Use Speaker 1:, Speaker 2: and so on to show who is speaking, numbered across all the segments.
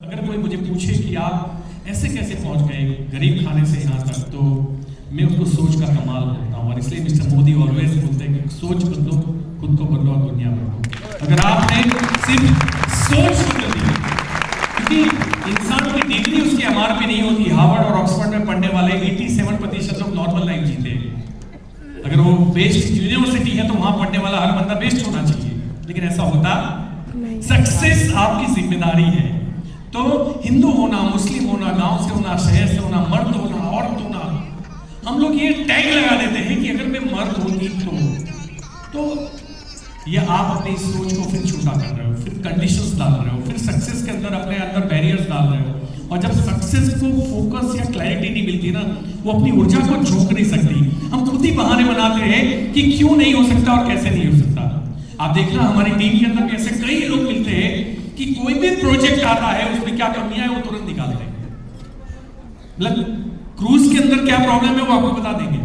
Speaker 1: अगर कोई मुझे पूछे कि आप ऐसे कैसे पहुंच गए गरीब खाने से यहाँ तक, तो मैं उसको सोच का कमाल बोलता हूँ। और इसलिए मिस्टर मोदी ऑलवेज बोलते हैं कि सोच बदलो, खुद को बदलो और दुनिया बदलो। अगर आपने सिर्फ सोच बदल दी, क्योंकि इंसान की डिग्री उसकी एमआरपी नहीं होती। हार्वर्ड और ऑक्सफोर्ड में पढ़ने वाले 87% लोग नॉर्मल लाइफ जीते हैं। अगर वो बेस्ट यूनिवर्सिटी है तो वहां पढ़ने वाला हर बंदा बेस्ट होना चाहिए, लेकिन ऐसा होता सक्सेस आपकी जिम्मेदारी है। तो हिंदू होना, मुस्लिम होना, गांव से होना, शहर से होना, मर्द होना, औरत होना, हम लोग ये टैग लगा देते हैं कि अगर मैं मर्द होती तो ये आप अपनी सोच को फिर छोटा कर रहे हो, फिर कंडीशंस डाल रहे हो, फिर सक्सेस के अंदर अपने अंदर बैरियर्स डाल रहे हो। और जब सक्सेस को फोकस या क्लैरिटी नहीं मिलती ना, वो अपनी ऊर्जा को झोंक नहीं सकती। हम खुद ही बहाने बनाते हैं कि क्यों नहीं हो सकता और कैसे नहीं हो सकता। आप देखना हमारी टीम के अंदर भी ऐसे कई लोग मिलते हैं कि कोई भी प्रोजेक्ट आता है उसमें क्या कमियां है वो तुरंत निकालते हैं। मतलब क्रूज के अंदर क्या प्रॉब्लम है वो आपको बता देंगे,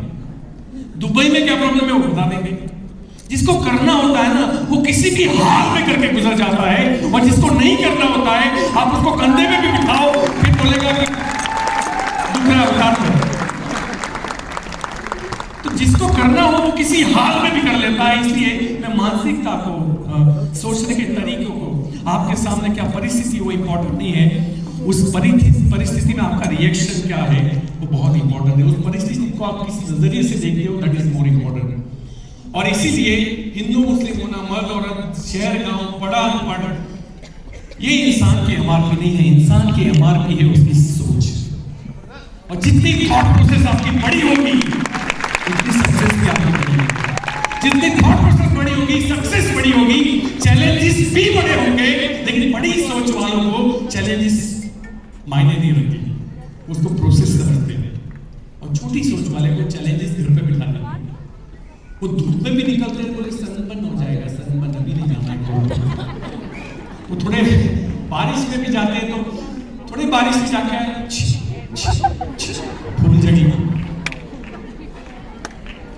Speaker 1: दुबई में क्या प्रॉब्लम है वो बता देंगे। जिसको करना होता है ना वो किसी भी हाल में करके गुजर जाता है, और जिसको नहीं करना होता है आप उसको कंधे में भी बिठाओ फिर बोलेगा कि दूसरा उतार दो। तो जिसको करना हो वो किसी हाल में भी कर लेता है। इसलिए मैं मानसिकता को, सोचने के तरीकों को, आपके सामने क्या परिस्थिति वो इंपॉर्टेंट नहीं है, उस परिस्थिति में आपका रिएक्शन क्या है वो बहुत इंपॉर्टेंट है। उस परिस्थिति को आप किस नजरिए से देखते हो दैट इज मोर इंपॉर्टेंट। और इसीलिए हिंदू मुस्लिम होना, मर्द औरत, शहर गांव, बड़ा अनपढ़, ये इंसान की एमआरपी नहीं है। इंसान की एमआरपी है उसकी सोच। और जितनी थॉट प्रोसेस आपकी बड़ी होगी उतनी सक्सेस भी आपकी बड़ी होगी। जितनी थॉट प्रोसेस बड़ी होगी सक्सेस बड़ी होगी। चैलेंजेस भी बड़े होंगे, लेकिन बड़ी सोच वालों को चैलेंजेस मायने नहीं रखते, उसको प्रोसेस समझते हैं। और छोटी सोच वाले को चैलेंजेस घर पे बिठा देते हैं। वो धूप में भी निकलते हैं, बोले सनबर्न हो जाएगा, सनबर्न अभी नहीं जाना है। वो थोड़े बारिश में भी जाते हैं तो थोड़ी बारिश में जाके फूल झड़ी,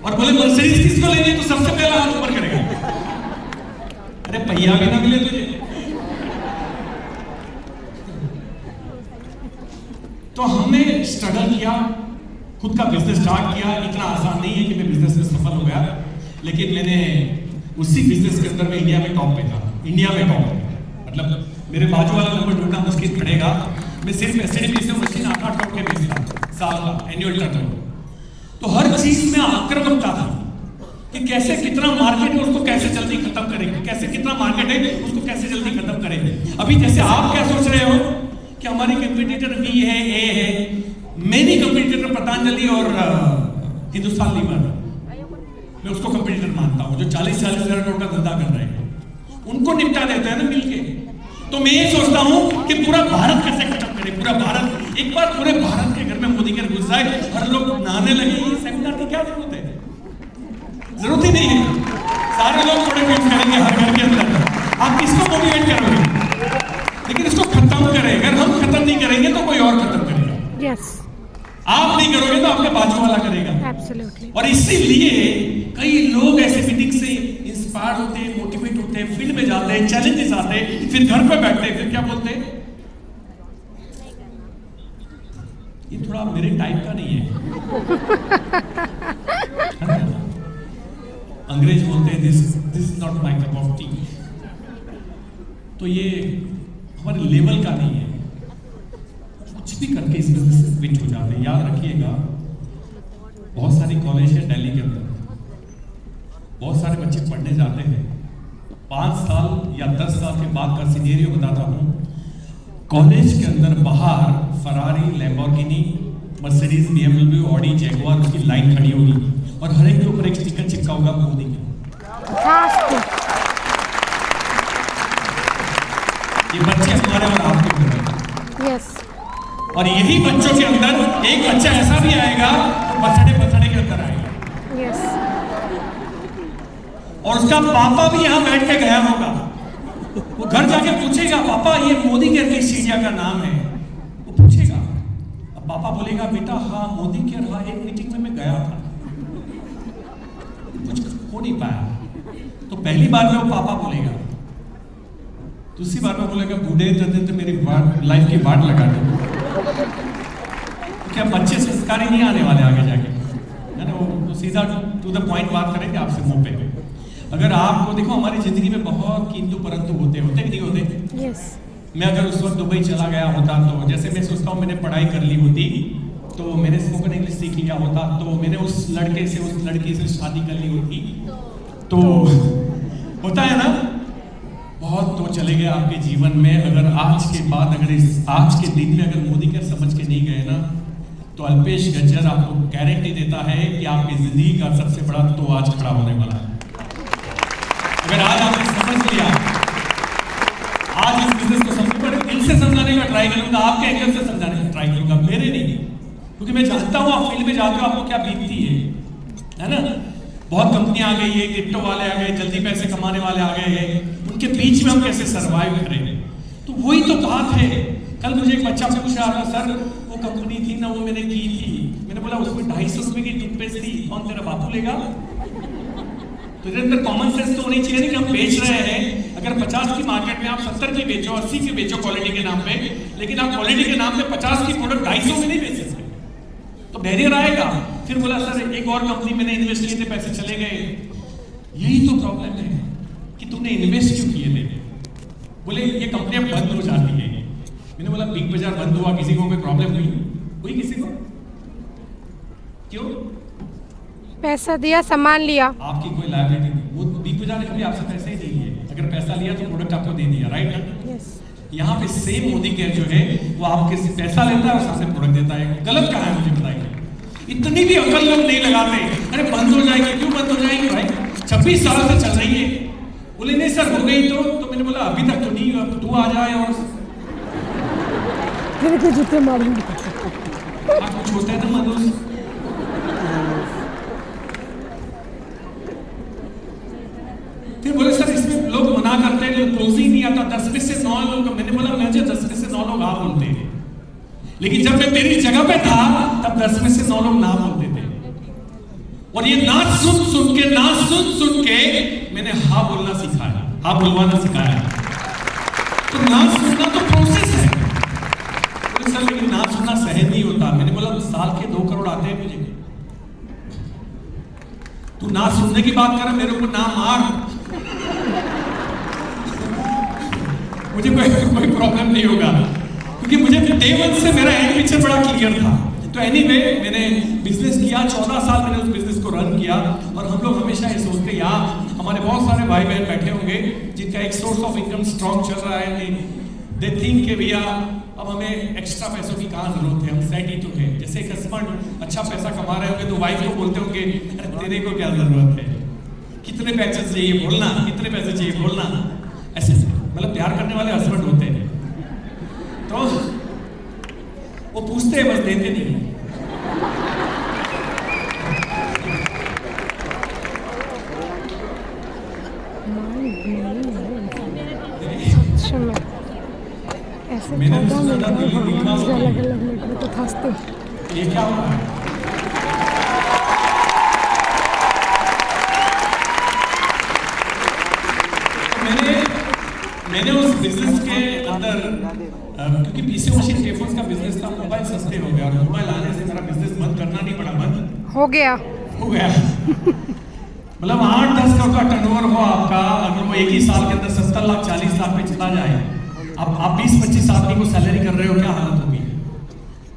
Speaker 1: और बोले मर्सिडीज किसको लेनी है तो सबसे पहला हाथ ऊपर करेगा। अरे पहिया भी ना मिले तुझे। तो हमने स्ट्रगल किया, खुद का बिजनेस स्टार्ट किया। इतना आसान नहीं है कि मैं बिजनेस में सफल हो गया, लेकिन मैंने उसी बिजनेस के अंदर में इंडिया में टॉप पे था। इंडिया में टॉप पे मतलब मेरे बाजू वाला नंबर ढूंढना मुश्किल पड़ेगा। मैं सिर्फ एसटीडी से मशीन 8 के बेचता साल का एनुअल टर्नओवर। तो हर चीज में आक्रामकता था कि कैसे कितना मार्केट है उसको कैसे जल्दी खत्म करेंगे, कैसे कितना मार्केट है उसको कैसे जल्दी खत्म करेंगे। अभी जैसे आप क्या सोच रहे हो कि हमारी कंपटीटर बी है, ए है, मेरी कंपटीटर पतंजलि और हिंदुस्तान लीवर, मैं उसको कंपटीटर मानता हूं, जो 40-40 हजार करोड़ का धंधा कर रहे हैं। उनको निपटा देते हैं ना मिलके। तो मैं ये सोचता हूं कि पूरा भारत कैसे खत्म करें, पूरा भारत। एक बार पूरे भारत के घर में मोदी के घुस जाए, हर लोग नहाने लगे, ये सेमिनार की क्या जरूरत है? जरूरत ही नहीं है। सारे लोग थोड़े वेट करेंगे हर घर के अंदर। आप किसको मोटिवेट करोगे? लेकिन इसको खत्म करें। अगर हम खत्म नहीं करेंगे तो कोई और खत्म करेगा।
Speaker 2: यस।
Speaker 1: आप नहीं करोगे तो आपके बाजू वाला करेगा।
Speaker 2: एब्सोल्युटली।
Speaker 1: और इसीलिए कई लोग ऐसे मीटिंग से इंस्पायर होते हैं, मोटिवेट होते हैं, फील्ड में जाते हैं, चैलेंजेस आते हैं, फिर घर पे बैठते हैं, फिर क्या बोलते हैं, ये थोड़ा मेरे टाइप का नहीं है। अंग्रेज बोलते हैं this is not my cup of T. तो ये हमारे लेवल का नहीं है। कुछ भी करके इस बिजनेस से स्विच हो जाते हैं। याद रखिएगा, बहुत सारी कॉलेज है दिल्ली के अंदर, बहुत सारे बच्चे पढ़ने जाते हैं। 5 साल या 10 साल के बाद का सिनेरियो बताता हूं। कॉलेज के अंदर बाहर Ferrari, Lamborghini, Mercedes, BMW, Audi, Jaguar उसकी लाइन खड़ी होगी, और हर एक के ऊपर एक स्टिकर चिपका होगा मोदी का। ये बच्चे हमारे और आपके घर।
Speaker 2: यस।
Speaker 1: और यही बच्चों के अंदर एक बच्चा ऐसा भी आएगा बसड़े के अंदर आएगा।
Speaker 2: यस।
Speaker 1: और उसका पापा भी यहाँ बैठ के गया होगा। वो घर जाके पूछेगा, पापा ये मोदी केयर किस चिड़िया का नाम है? वो पूछेगा। अब पापा बोलेगा, बेटा हाँ मोदी केयर, हाँ एक मीटिंग में मैं गया था, कुछ हो नहीं पाया। तो पहली बार में वो पापा बोलेगा, दूसरी बार मैं बोलेगा बूढ़े तो मेरी लाइफ की बाट लगा दो, क्या अच्छे संस्कार ही नहीं आने वाले आगे जाके, है ना। वो सीधा टू द पॉइंट बात करेंगे आपसे मुंह पे। अगर आपको देखो हमारी जिंदगी में बहुत किंतु परंतु होते कि नहीं होते?
Speaker 2: yes.
Speaker 1: मैं अगर उस वक्त दुबई चला गया होता तो जैसे मैं सोचता हूँ मैंने पढ़ाई कर ली होती, तो मैंने स्पोकन इंग्लिश सीख लिया होता, तो मैंने उस लड़के से उस लड़की से शादी कर ली होती, तो होता है ना। बहुत तो चले गए आपके जीवन में, अगर आज के बाद अगर इस आज के दिन में अगर मोदी के समझ के नहीं गए ना, तो अल्पेश गज्जर आपको गारंटी देता है कि आपकी जिंदगी का सबसे बड़ा तो आज खड़ा होने वाला है। अगर आज आपने समझ लिया, आज इस बिजनेस को समझ पर दिल से समझाने का ट्राई करूंगा, आपके एंगल से समझाने का ट्राई करूंगा, मेरे नहीं, क्योंकि मैं जानता हूं आप फील्ड में जाते हो आपको क्या बीतती है ना। बहुत कंपनियां आ गई है, क्रिप्टो वाले आ गए, जल्दी पैसे कमाने वाले आ गए हैं, उनके बीच में हम कैसे सरवाइव करें। तो वही तो बात है। कल मुझे एक बच्चा पूछ रहा था, सर वो कंपनी थी ना, वो मैंने की थी, मैंने बोला उसमें 250 रुपए की टूथपेस्ट थी, कौन तेरा बापू लेगा? तो इधर अंदर कॉमन सेंस तो होनी चाहिए ना कि हम बेच रहे हैं, अगर 50 की मार्केट में आप 70 की बेचो, 80 की बेचो क्वालिटी के नाम पे, लेकिन आप क्वालिटी के नाम पे 50 की प्रोडक्ट 250 में नहीं बेच सकते, तो बैरियर आएगा। फिर बोला सर एक और कंपनी मैंने इन्वेस्ट किए थे, पैसे चले गए। यही तो प्रॉब्लम है कि तुमने इन्वेस्ट क्यों किए थे। बोले ये कंपनियां बंद हो जाती है। मैंने बोला बिग बाजार बंद हुआ, किसी को कोई प्रॉब्लम हुई किसी को? क्यों?
Speaker 2: पैसा दिया, सामान लिया,
Speaker 1: आपकी कोई लायबिलिटी नहीं। वो बिग बाजार ने कभी आपसे पैसे ही नहीं लिए, अगर पैसा लिया तो प्रोडक्ट आपको दे दिया, राइट ना?
Speaker 2: yes.
Speaker 1: यहाँ पे सेम मोदी केयर जो है वो आपके से पैसा लेता है और सामने प्रोडक्ट देता है। गलत कहाँ है मुझे बताइए। इतनी भी अकल लोग नहीं लगाते, अरे बंद हो जाएगी, क्यों बंद हो जाएगी भाई, 26 साल से चल रही है। बोले नहीं सर हो गई तो मैंने बोला अभी तक तो नहीं, अब तू आ जाए और
Speaker 2: मेरे को जूते मारूंगी।
Speaker 1: आप कुछ होता है ना मधुस। फिर बोले सर इसमें लोग मना करते हैं, क्लोज ही नहीं आता, 10 में से 9 लोग। मैंने बोला मुझे 10 में से 9 लोग हाँ बोलते हैं, लेकिन जब मैं तेरी जगह पे था तब 10 में से 9 लोग ना बोलते थे। और ये ना सुन के मैंने हाँ बोलना सिखाया, हाँ बुलवाना सिखाया। तो ना सुनना तो प्रोसेस है। बोले सर लेकिन ना सुनना सहज नहीं होता। मैंने बोला साल के 2 करोड़ आते हैं मुझे, तू ना सुनने की बात कर, मेरे को ना मार, मुझे कोई प्रॉब्लम नहीं होगा, क्योंकि मुझे डे 1 से मेरा एंड पिक्चर बड़ा क्लियर था। तो एनीवे मैंने बिजनेस किया, 14 साल मैंने उस बिजनेस को रन किया। और हम लोग हमेशा ये सोचते हैं यार हमारे बहुत सारे भाई बहन बैठे होंगे जिनका एक सोर्स ऑफ इनकम स्ट्रॉन्ग चल रहा है, दे थिंक कि भैया अब हमें एक्स्ट्रा पैसों की कहाँ जरूरत है, हम सेट ही तो है। जैसे एक हस्बैंड अच्छा पैसा कमा रहे होंगे तो वाइफ को बोलते होंगे अरे तेरे को क्या जरूरत है, कितने पैसे चाहिए बोलना, कितने पैसे चाहिए बोलना। ऐसे मतलब प्यार करने वाले हस्बैंड होते हैं, तो वो पूछते हैं बस देते नहीं।
Speaker 2: ऐसे
Speaker 1: मैंने
Speaker 2: अलग
Speaker 1: अलग
Speaker 2: अलग तो खासते
Speaker 1: ये क्या हुआ है? मैंने उस बिजनेस के अंदर क्योंकि पीसी मशीन टेफल्स का बिजनेस था, मोबाइल सस्ते हो गया और मोबाइल आने से मेरा बिजनेस बंद करना नहीं पड़ा, बंद
Speaker 2: हो गया।
Speaker 1: मतलब 8-10 करोड़ का टर्नओवर हो आपका, अगर वो एक ही साल के अंदर 70 लाख 40 लाख पे चला जाए, अब आप 20-25 आदमी को सैलरी कर रहे हो, क्या हालत होगी।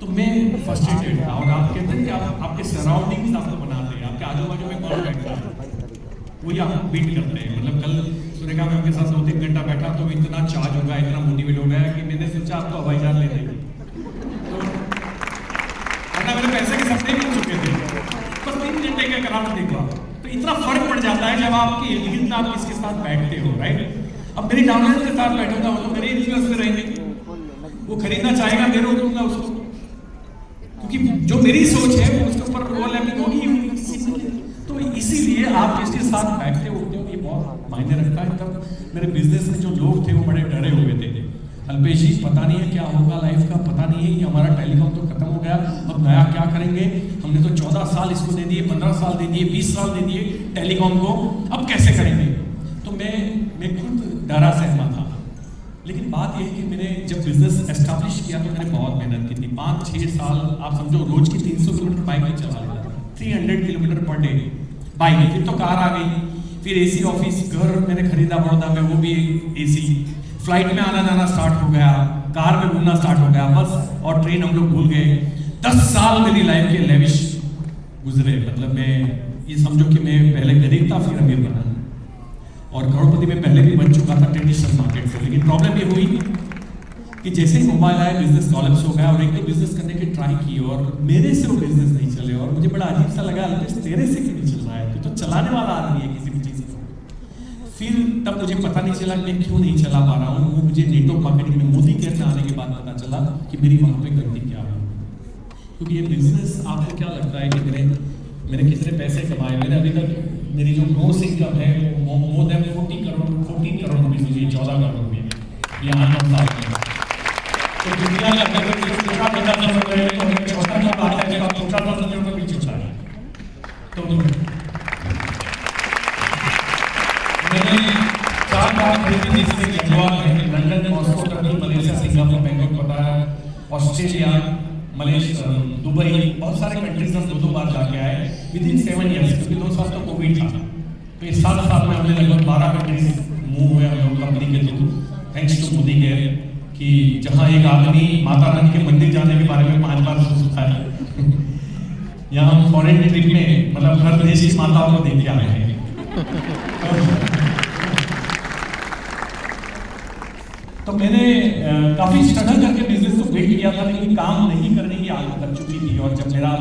Speaker 1: तो मैं फ्रस्ट्रेटेड था। और आप कहते हैं कि आपके सराउंडिंग्स आपको बनाते हैं, आपके आजू बाजू में कौन बैठता है वही आप बीट करते हैं। मतलब कल सुरेखा मैम के साथ 2-3 घंटा बैठा तो इतना चार्ज हो गया, इतना मोटिवेट हो गया कि मैंने सोचा आप तो हवाई जहाज ले लेंगे, तो वरना मेरे पैसे के सपने मिल चुके थे। बस 3 घंटे का कराना देखा तो इतना फर्क पड़ जाता है जब आपके इर्द गिर्द आप किसके साथ बैठते हो, राइट। अब मेरी डाउनलाइन के साथ बैठा था, मतलब मेरे इन्फ्लुएंस में रहेंगे, वो खरीदना चाहेगा, मैं रोक दूंगा उसको, क्योंकि जो मेरी सोच है वो उसके ऊपर रोल है होगी। तो इसीलिए आप किसके साथ बैठते हो ये बहुत मायने रखता है। तब मेरे बिजनेस में जो लोग थे वो बड़े डरे हुए थे, अल्पेश जी पता नहीं है क्या होगा लाइफ का, पता नहीं है, ये हमारा टेलीकॉम तो खत्म हो गया, अब नया क्या करेंगे, हमने तो 14 साल इसको दे दिए, 15 साल दे दिए, 20 साल दे दिए टेलीकॉम को, अब कैसे करेंगे। तो मैं खुद डरा सहमा था। बात यह है कि मैंने जब बिजनेस एस्टैब्लिश किया तो मैंने बहुत मेहनत की थी। 5-6 साल आप समझो रोज की 300 किलोमीटर बाइक में चला लेता था, 300 किलोमीटर पर डे बाइक। फिर तो कार आ गई, फिर एसी ऑफिस, घर मैंने खरीदा बड़ौदा में, वो भी एसी। फ्लाइट में आना जाना स्टार्ट हो गया, कार में घूमना स्टार्ट हो गया, बस और ट्रेन हम लोग भूल गए। 10 साल मेरी लाइफ के लेविश गुजरे। मतलब मैं ये समझो कि मैं पहले गरीब था, फिर अमीर बना, और करोड़पति में पहले भी बन चुका था ट्रेडिशनल मार्केट से। लेकिन प्रॉब्लम ये हुई कि जैसे ही मोबाइल आया बिजनेस कॉलेप्स हो गया, और एक तो बिजनेस करने की ट्राई की और मेरे से वो बिजनेस नहीं चले, और मुझे बड़ा अजीब सा लगा, तेरे से क्यों नहीं चल रहा है, तो चलाने वाला आदमी है किसी भी चीज को। फिर तब मुझे पता नहीं चला मैं क्यों नहीं चला पा रहा हूँ। वो मुझे नेटवर्क मार्केटिंग में मोदी केयर में आने के बाद पता चला कि मेरी वहां पे गलती क्या है। क्योंकि ये बिजनेस, आपको क्या लगता है कि मैंने कितने पैसे कमाए? मैंने अभी तक मेरी जो ग्रोस इनकम है वो मोर देन 14 करोड़ रुपीज हुई, 14 करोड़ रुपये ये 8-9 साल में। तो दुनिया का अगर छोटा बड़ा समझ रहे हैं तो हमें छोटा क्या बात है, जब आप छोटा बड़ा समझो तो भी छोटा है। तो मैंने 4 बार खरीदी जिसमें जगुआर है, London, Moscow, Turkey, Malaysia, Singapore, Bangkok, बताया, ऑस्ट्रेलिया, मलेशिया, दुबई, बहुत सारे कंट्रीज में 2-2 बार जाके आए विदिन 7 ईयर्स, क्योंकि 2 साल तो कोविड था। तो इस 7 साल में हमने लगभग 12 कंट्रीज मूव हुए हम लोग कंपनी के through, thanks to Modi care, कि जहां एक आदमी माता रानी के मंदिर जाने के बारे में 5 बार सोचता है, यहाँ हम फॉरेन ट्रिप में मतलब हर देश की माताओं को देख के आए हैं। तो मैंने काफी स्ट्रगल करके बिजनेस को बिल्ड किया था, लेकिन काम नहीं करने की आदत लग चुकी थी। और जब मेरा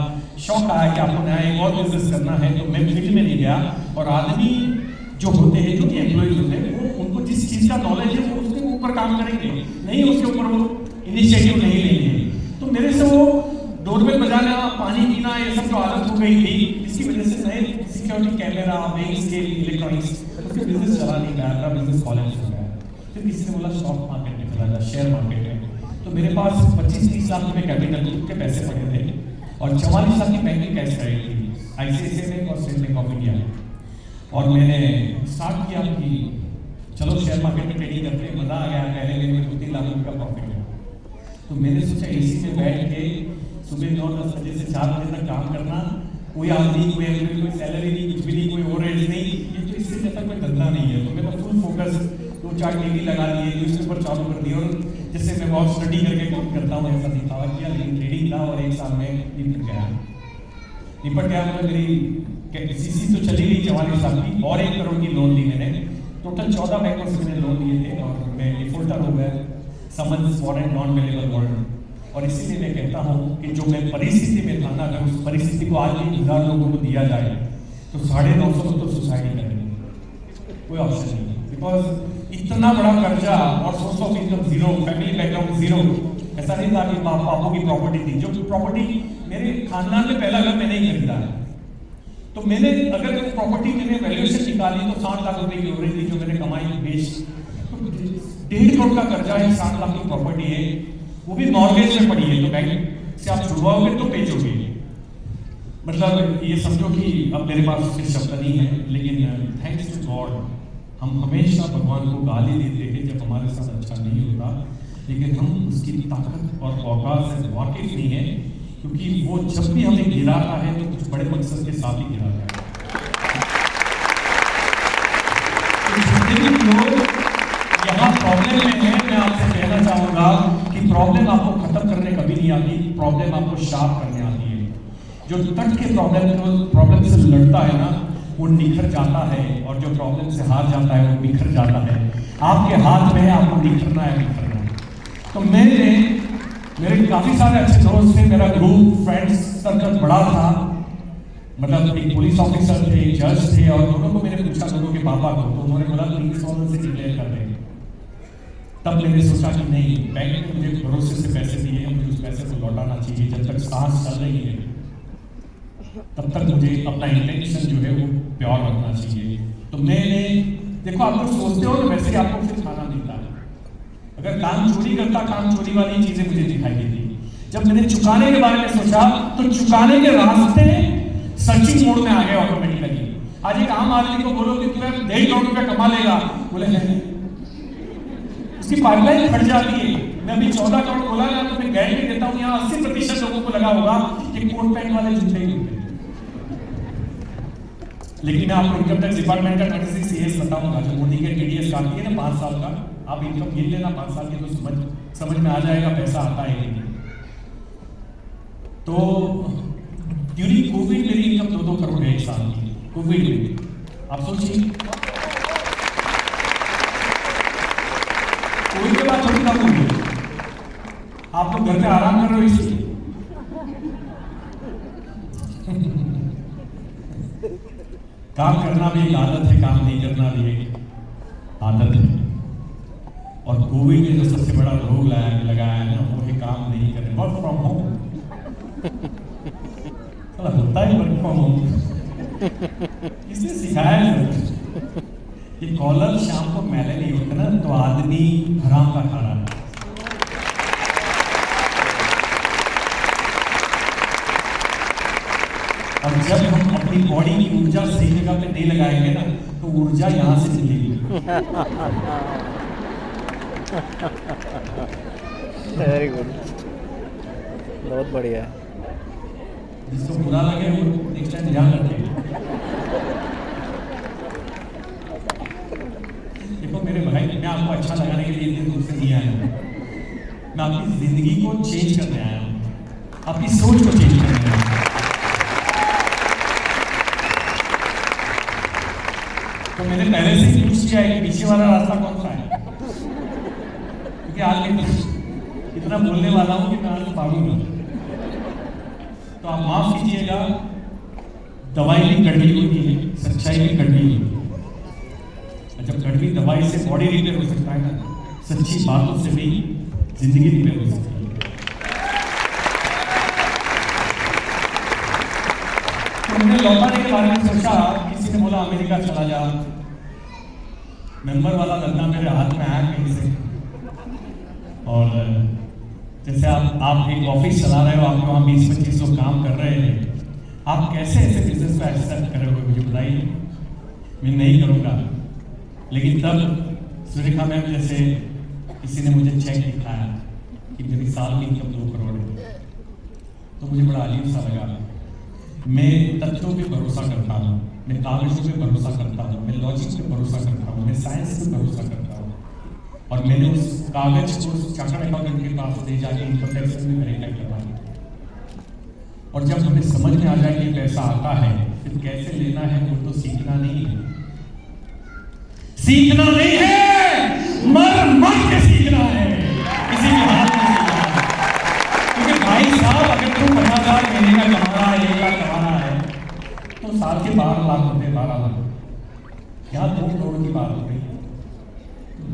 Speaker 1: शौक आया कि आपको नया एक और बिजनेस करना है, तो मैं फील्ड में नहीं गया। और आदमी जो होते हैं, जो कि एम्प्लॉइज होते हैं, वो उनको जिस चीज का नॉलेज है वो उसके ऊपर काम करेंगे, नहीं उसके ऊपर वो इनिशिएटिव नहीं लेंगे। तो मेरे से वो डोरबेल बजाना, पानी पीना, ये सब जो आदत हो गई थी, इसकी वजह से नए security camera, weighing scale, electronics, उसके बिजनेस चला नहीं गया था, बिजनेस कॉलेज हो गया। फिर किसी ने बोला स्टॉक मार्केट में चला जा, शेयर मार्केट में। तो मेरे पास 25-30 लाख रुपए कैपिटल के पैसे पड़े थे और 44 लाख की बैंकिंग कैश क्रेडिट थी, आईसीआईसीआई बैंक और स्टेट बैंक ऑफ इंडिया। और मैंने स्टार्ट किया कि चलो शेयर मार्केट में ट्रेडिंग करते हैं, मजा आ गया। पहले दिन में 2-3 लाख रुपए का प्रॉफिट है। तो मैंने सोचा एसी में बैठ के सुबह 9-10 बजे से 4 बजे तक काम करना, कोई आदमी, कोई सैलरी नहीं, कुछ भी नहीं, कोई ओवरहेड नहीं, ये तो इससे ज्यादा कोई धंधा नहीं है। तो मेरा फुल फोकस 2-4 टीवी लगा दिए, न्यूज़पेपर चालू कर दिए, और जैसे मैं बहुत स्टडी करके काम करता हूँ ऐसा दिखावा किया। लेकिन ट्रेडिंग था और 1 साल में निपट गया। मतलब मेरी सीसी तो चली गई 44 लाख की, और 1 करोड़ की लोन ली मैंने। टोटल 14 बैंकों से मैंने लोन लिए थे और मैं डिफॉल्टर हो गया, summons warrant non available warrant. और इसीलिए मैं कहता हूँ कि जो मैं परिस्थिति में था ना, अगर उस परिस्थिति को आज 1000 लोगों को दिया जाए तो 950 लोग तो सुसाइड करेंगे, कोई ऑप्शन नहीं। बिकॉज इतना बड़ा कर्जा और source of income zero, family background zero. ऐसा नहीं था कि पापों की प्रॉपर्टी थी, जो प्रॉपर्टी मेरे खानदान में पहला घर मैंने ही खरीदा है। तो मैंने अगर प्रॉपर्टी मैंने वैल्यूएशन निकाली तो 60 लाख रुपए की हो रही थी, जो मैंने कमाई बेच। तो 1.5 करोड़ का कर्जा है, 60 लाख की प्रॉपर्टी है, वो भी मॉर्गेज में पड़ी है। तो बैंक से आप छुड़वाओगे तो बेचोगे। मतलब ये समझो कि अब मेरे पास उसके शब्द नहीं है। लेकिन थैंक्स टू गॉड, हम हमेशा भगवान को गाली देते हैं जब हमारे साथ अच्छा नहीं होता, लेकिन हम उसकी ताकत और औकात से वाकिफ नहीं है, क्योंकि वो जब भी हमें गिराता है तो कुछ बड़े मकसद के साथ ही गिराता है। तो लोग यहाँ प्रॉब्लम में है, मैं आपसे कहना चाहूंगा कि प्रॉब्लम आपको खत्म करने कभी नहीं आती, प्रॉब्लम आपको शार्प करने आती है। जो तट के प्रॉब्लम से लड़ता है ना, वो निखर जाता है, और जो प्रॉब्लम से हार जाता है वो बिखर जाता है। आपके हाथ में है, आपको निखरना है, बिखरना है। तो मेरे काफी सारे अच्छे दोस्त थे, मेरा ग्रुप फ्रेंड्स सर्कल बड़ा था। मतलब एक पुलिस ऑफिसर थे, एक जज थे, और दोनों को मैंने पूछा, दोनों के पापा को, तो उन्होंने बोला 300 से डिक्लेयर कर देंगे। तब मैंने सोचा कि नहीं, बैंक ने मुझे भरोसे से पैसे दिए हैं, मुझे उस पैसे को लौटाना चाहिए। जब तक सांस चल रही है तब तक मुझे अपना इंटेंशन जो है वो प्योर रखना चाहिए। तो मैंने, देखो आप लोग सोचते हो ना, वैसे ही आपको फिर खाना मिलता है। अगर काम चोरी करता, काम चोरी वाली चीजें मुझे दिखाई देती। जब मैंने चुकाने के बारे में सोचा तो चुकाने के रास्ते सर्चिंग मोड में आ गए ऑटोमेटिकली। आज एक आम आदमी को बोलो कि तुम्हें 1.5 करोड़ रुपया कमा लेगा, बोले नहीं, उसकी पाइपलाइन फट जाती है। मैं अभी 14 करोड़ बोला ना, तो मैं गारंटी देता हूं यहाँ 80% लोगों को लगा होगा कि कोट पैंट वाले जूते ही होते हैं। लेकिन मैं आपको इनकम टैक्स डिपार्टमेंट का 36 सीएस बताऊंगा, जो मोदी के टीडीएस काटती है ना 5 साल का, आप इनकम गिन लेना 5 साल की, तो समझ में आ जाएगा पैसा आता है कि नहीं। तो ड्यूरिंग कोविड मेरी इनकम 2-2 करोड़ है एक साल की, कोविड में। आप सोचिए, कोविड के बाद थोड़ी कम हो गई। आप लोग घर पे आराम कर रहे हो इसलिए। काम करना भी एक आदत है, काम नहीं करना भी एक आदत है। और कोविड में जो सबसे बड़ा रोग लगाया है ना, वो है काम नहीं करने, वर्क फ्रॉम होम। होता है वर्क फ्रॉम होम, इसने सिखाया है। ये कॉलर शाम को मैले नहीं होते ना, तो आदमी हराम का खा रहा है। और जब हम अपनी बॉडी की ऊर्जा सही जगह पे नहीं लगाएंगे ना, तो ऊर्जा यहां से निकलेगी।
Speaker 3: वेरी गुड, बहुत बढ़िया है।
Speaker 1: जिसको बुरा लगे वो नेक्स्ट टाइम ध्यान रखें। देखो मेरे भाई, मैं आपको अच्छा लगाने के लिए इतने दूर से नहीं आया हूं। मैं आपकी जिंदगी को चेंज करने आया हूं, आपकी सोच को चेंज करने आया हूं। तो मैंने पहले से ही पूछ लिया है कि पीछे वाला रास्ता कौन सा है, क्योंकि आज इतना बोलने वाला हूं कि मैं आज भागूंगा। तो आप माफ कीजिएगा, दवाई भी कड़वी होती है, सच्चाई भी कड़वी होती है। जब कड़वी दवाई से बॉडी रिपेयर हो सकता है ना, सच्ची बातों से भी जिंदगी रिपेयर हो सकती है। तो मैंने लौटाने के बारे में सोचा, किसी ने बोला अमेरिका चला जा, नंबर वाला धंधा मेरे हाथ में आया कहीं से। और जैसे आप एक ऑफिस चला रहे हो, आपके वहाँ 20-25 लोग काम कर रहे हैं, आप कैसे ऐसे बिजनेस को एक्सेप्ट करोगे, मुझे बताइए। मैं नहीं करूँगा। लेकिन तब सुरेखा मैम जैसे किसी ने मुझे चेक दिखाया कि मेरी साल की इनकम 2 करोड़ है, तो मुझे बड़ा अजीब सा लगा। मैं तथ्यों पे भरोसा करता हूँ, मैं कागजों पे भरोसा करता हूँ, मैं लॉजिक पे भरोसा करता हूँ, मैं साइंस पे भरोसा करता हूँ। और मैंने उस कागज को चार्टर्ड अकाउंटेंट के पास ले जाके इनकम टैक्स में वेरीफाई करवाया। और जब हमें समझ में आ जाए कि पैसा आता है, फिर कैसे लेना है वो तो सीखना नहीं है। सीखना नहीं है, मर मर के सीखना है, किसी भी हाल में सीखना है। क्योंकि भाई साहब, अगर तुम 50,000 महीने का कमा रहा है, 1 लाख कमा रहा है, तो साल के 12 लाख होते हैं। 12 लाख, यहाँ 2 करोड़ की बात हो रही है।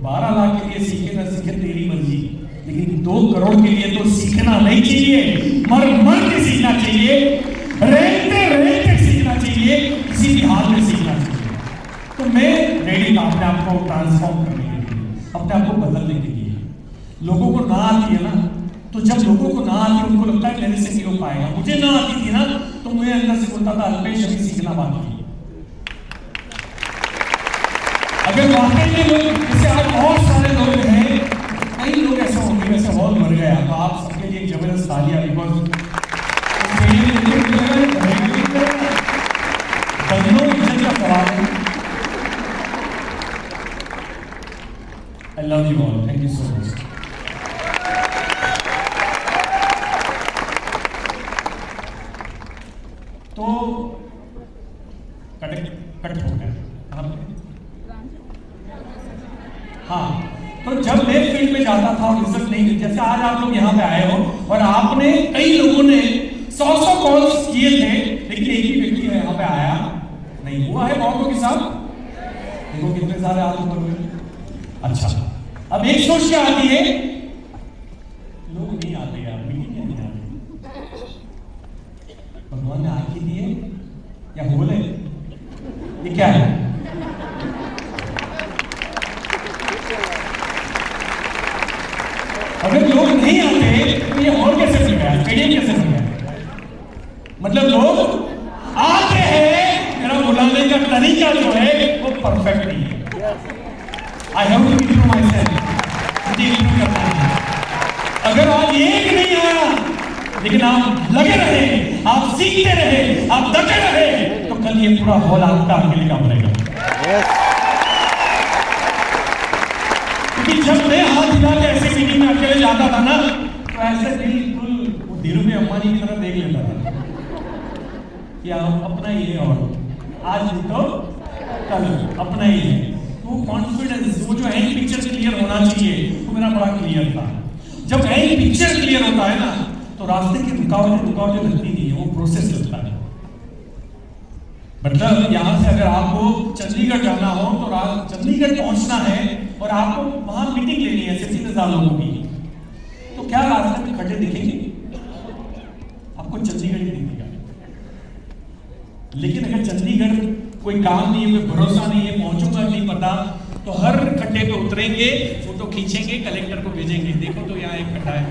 Speaker 1: 12 लाख के लिए सीखे ना सीखे तेरी मर्जी, लेकिन 2 करोड़ के लिए तो सीखना नहीं चाहिए, मर मर के सीखना चाहिए, रेंगते रेंगते सीखना चाहिए, किसी भी हाल में सीखना चाहिए। तो मैं रेडी था अपने आप को ट्रांसफॉर्म करने के लिए, अपने आप को बदलने के लिए। लोगों को ना आती है ना, तो जब लोगों को ना आती है, उनको लगता है मेरे से नहीं हो पाएगा। मुझे ना आती थी ना, तो मुझे अंदर से बोलता था अल्पेश अभी सीखना बाकी है। अगर वाकई में लोग, जैसे आज बहुत सारे लोग हैं, कई लोग ऐसे होंगे, वैसे हॉल भर गया, तो आप सबके लिए जबरदस्त तालियां, बिकॉज बदलो इज्जत का सवाल है। I love you all, thank you so much. तो कट हो गया। हाँ, तो जब मैं फील्ड में जाता था और रिजल्ट नहीं, जैसे आज आप लोग यहाँ पे आए हो और आपने, कई लोगों ने 100 कॉल्स किए थे, लेकिन एक ही व्यक्ति यहाँ पे आया नहीं। हुआ है बहुतों के साथ, देखो कितने सारे हाथ ऊपर हुए। अच्छा, अब एक सोच क्या आती है, लोग नहीं आते यार, मीटिंग नहीं आते, भगवान ने आंखें दी है या बोले, ये क्या है? अगर लोग नहीं आते तो ये हॉल कैसे बन गया, स्टेडियम कैसे बन गया? मतलब लोग आते हैं, मेरा बुलाने का तरीका जो है वो परफेक्ट नहीं है। I have to be true myself. मुझे इंप्रूव करना है। अगर आज एक नहीं आया, लेकिन आप लगे रहे, आप सीखते रहे, आप डटे रहे, तो कल ये पूरा हॉल आपका अकेले का बनेगा। क्योंकि जब मैं हाथ हिला के ऐसे मीटिंग में अकेले जाता था ना, तो ऐसे बिल्कुल धीरू भाई अम्बानी की तरह देख लेता था कि अपना ही है, और आज तो कल अपना ही है। वो कॉन्फिडेंस, वो जो एंड पिक्चर क्लियर होना चाहिए, वो मेरा बड़ा क्लियर था। जब एंड पिक्चर क्लियर होता है ना, तो रास्ते की रुकावटें लगती नहीं है, वो प्रोसेस लगता है। मतलब यहाँ से अगर आपको चंडीगढ़ जाना हो, तो चंडीगढ़ पहुंचना है और आपको वहां मीटिंग लेनी है 3,000 लोगों की, तो क्या रास्ते में खड्डे दिखेंगे? आपको चंडीगढ़ ही दिखेगा। लेकिन अगर चंडीगढ़ कोई काम नहीं है, कोई भरोसा नहीं है, पहुंचूंगा नहीं पता, तो हर खड्डे पे उतरेंगे, फोटो खींचेंगे, कलेक्टर को भेजेंगे, देखो तो यहाँ एक खड्डा है,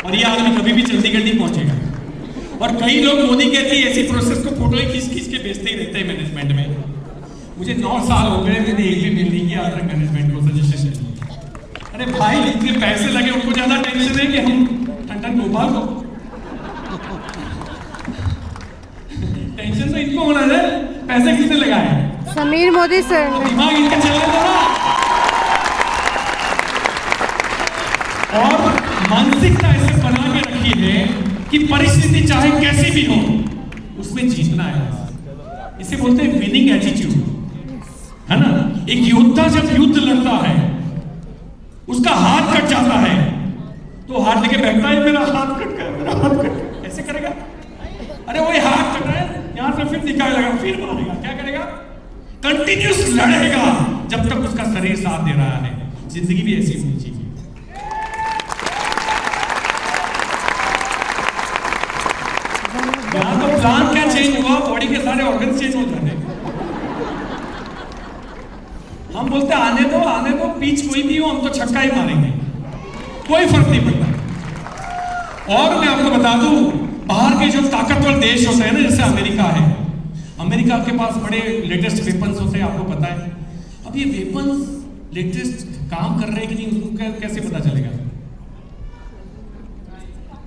Speaker 1: और ये आदमी कभी भी चंडीगढ़ नहीं पहुंचेगा। और कई लोग मोदी कहते हैं ऐसी प्रोसेस को फोटो ही खींच के भेजते ही रहते हैं मैनेजमेंट में। मुझे 9 साल हो गए, मैंने एक भी मेल नहीं किया आज तक मैनेजमेंट को सजेशन। अरे भाई, जितने पैसे लगे उनको ज्यादा टेंशन है कि हम ठंडन गोपाल को, टेंशन तो इनको होना है, पैसे किसने लगाए?
Speaker 2: समीर मोदी सर ने।
Speaker 1: दिमाग इनका चलने दो ना। और मानसिकता ऐसे बना के रखी है कि परिस्थिति चाहे कैसी भी हो, उसमें जीतना है। इसे बोलते हैं विनिंग एटीट्यूड, है ना। एक योद्धा जब युद्ध लड़ता है, उसका हाथ कट जाता है, तो हाथ लेके बैठता है, मेरा हाथ कट गया, मेरा हाथ कट गया, ऐसे करेगा? अरे वो हाथ कट रहा है, यहां से फिर दिखाने लगा, फिर मारेगा, क्या करेगा? कंटिन्यूस लड़ेगा जब तक उसका शरीर साथ दे रहा है। जिंदगी भी ऐसी होनी चाहिए। यहां तो प्लान क्या चेंज हुआ, बॉडी के सारे ऑर्गन चेंज हो जाते हैं। हम बोलते आने दो, पिच कोई भी हो, हम तो छक्का ही मारेंगे, कोई फर्क नहीं पड़ता। और मैं आपको बता दूं, बाहर के जो ताकतवर देश होते हैं ना, जैसे अमेरिका है, अमेरिका के पास बड़े लेटेस्ट वेपन्स होते हैं, आपको पता है। अब ये वेपन्स लेटेस्ट काम कर रहे हैं कि नहीं, उसको कैसे पता चलेगा?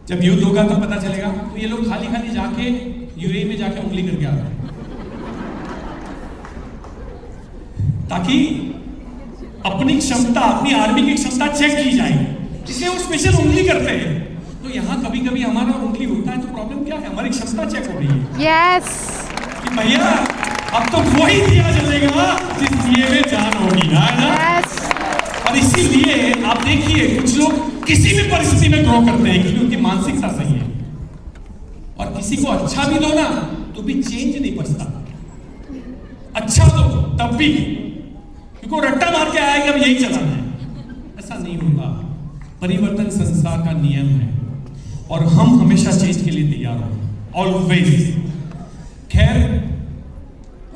Speaker 1: जब युद्ध होगा तब पता चलेगा। तो ये लोग खाली खाली जाके यूएई में जाके उंगली करके आते हैं, ताकि अपनी क्षमता, अपनी आर्मी की क्षमता चेक की जाए, इसलिए वो स्पेशल उंगली करते हैं। तो यहाँ कभी कभी हमारा उंगली होता है, तो प्रॉब्लम क्या है? हमारी क्षमता चेक हो रही है।
Speaker 2: यस,
Speaker 1: कि भैया अब तो वही दिया जलेगा जिस दिए में जान होगी, है ना।
Speaker 2: यस।
Speaker 1: और इसीलिए आप देखिए, कुछ लोग किसी भी परिस्थिति में ग्रो करते हैं क्योंकि उनकी मानसिकता सही है। और किसी को अच्छा भी दो ना, तो भी चेंज नहीं बचता। अच्छा दो तब भी, क्योंकि वो रट्टा मार के आएगा, अब यही चलाना है, ऐसा नहीं होगा। परिवर्तन संसार का नियम है, और हम हमेशा चेंज के लिए तैयार हो, ऑलवेज। खैर,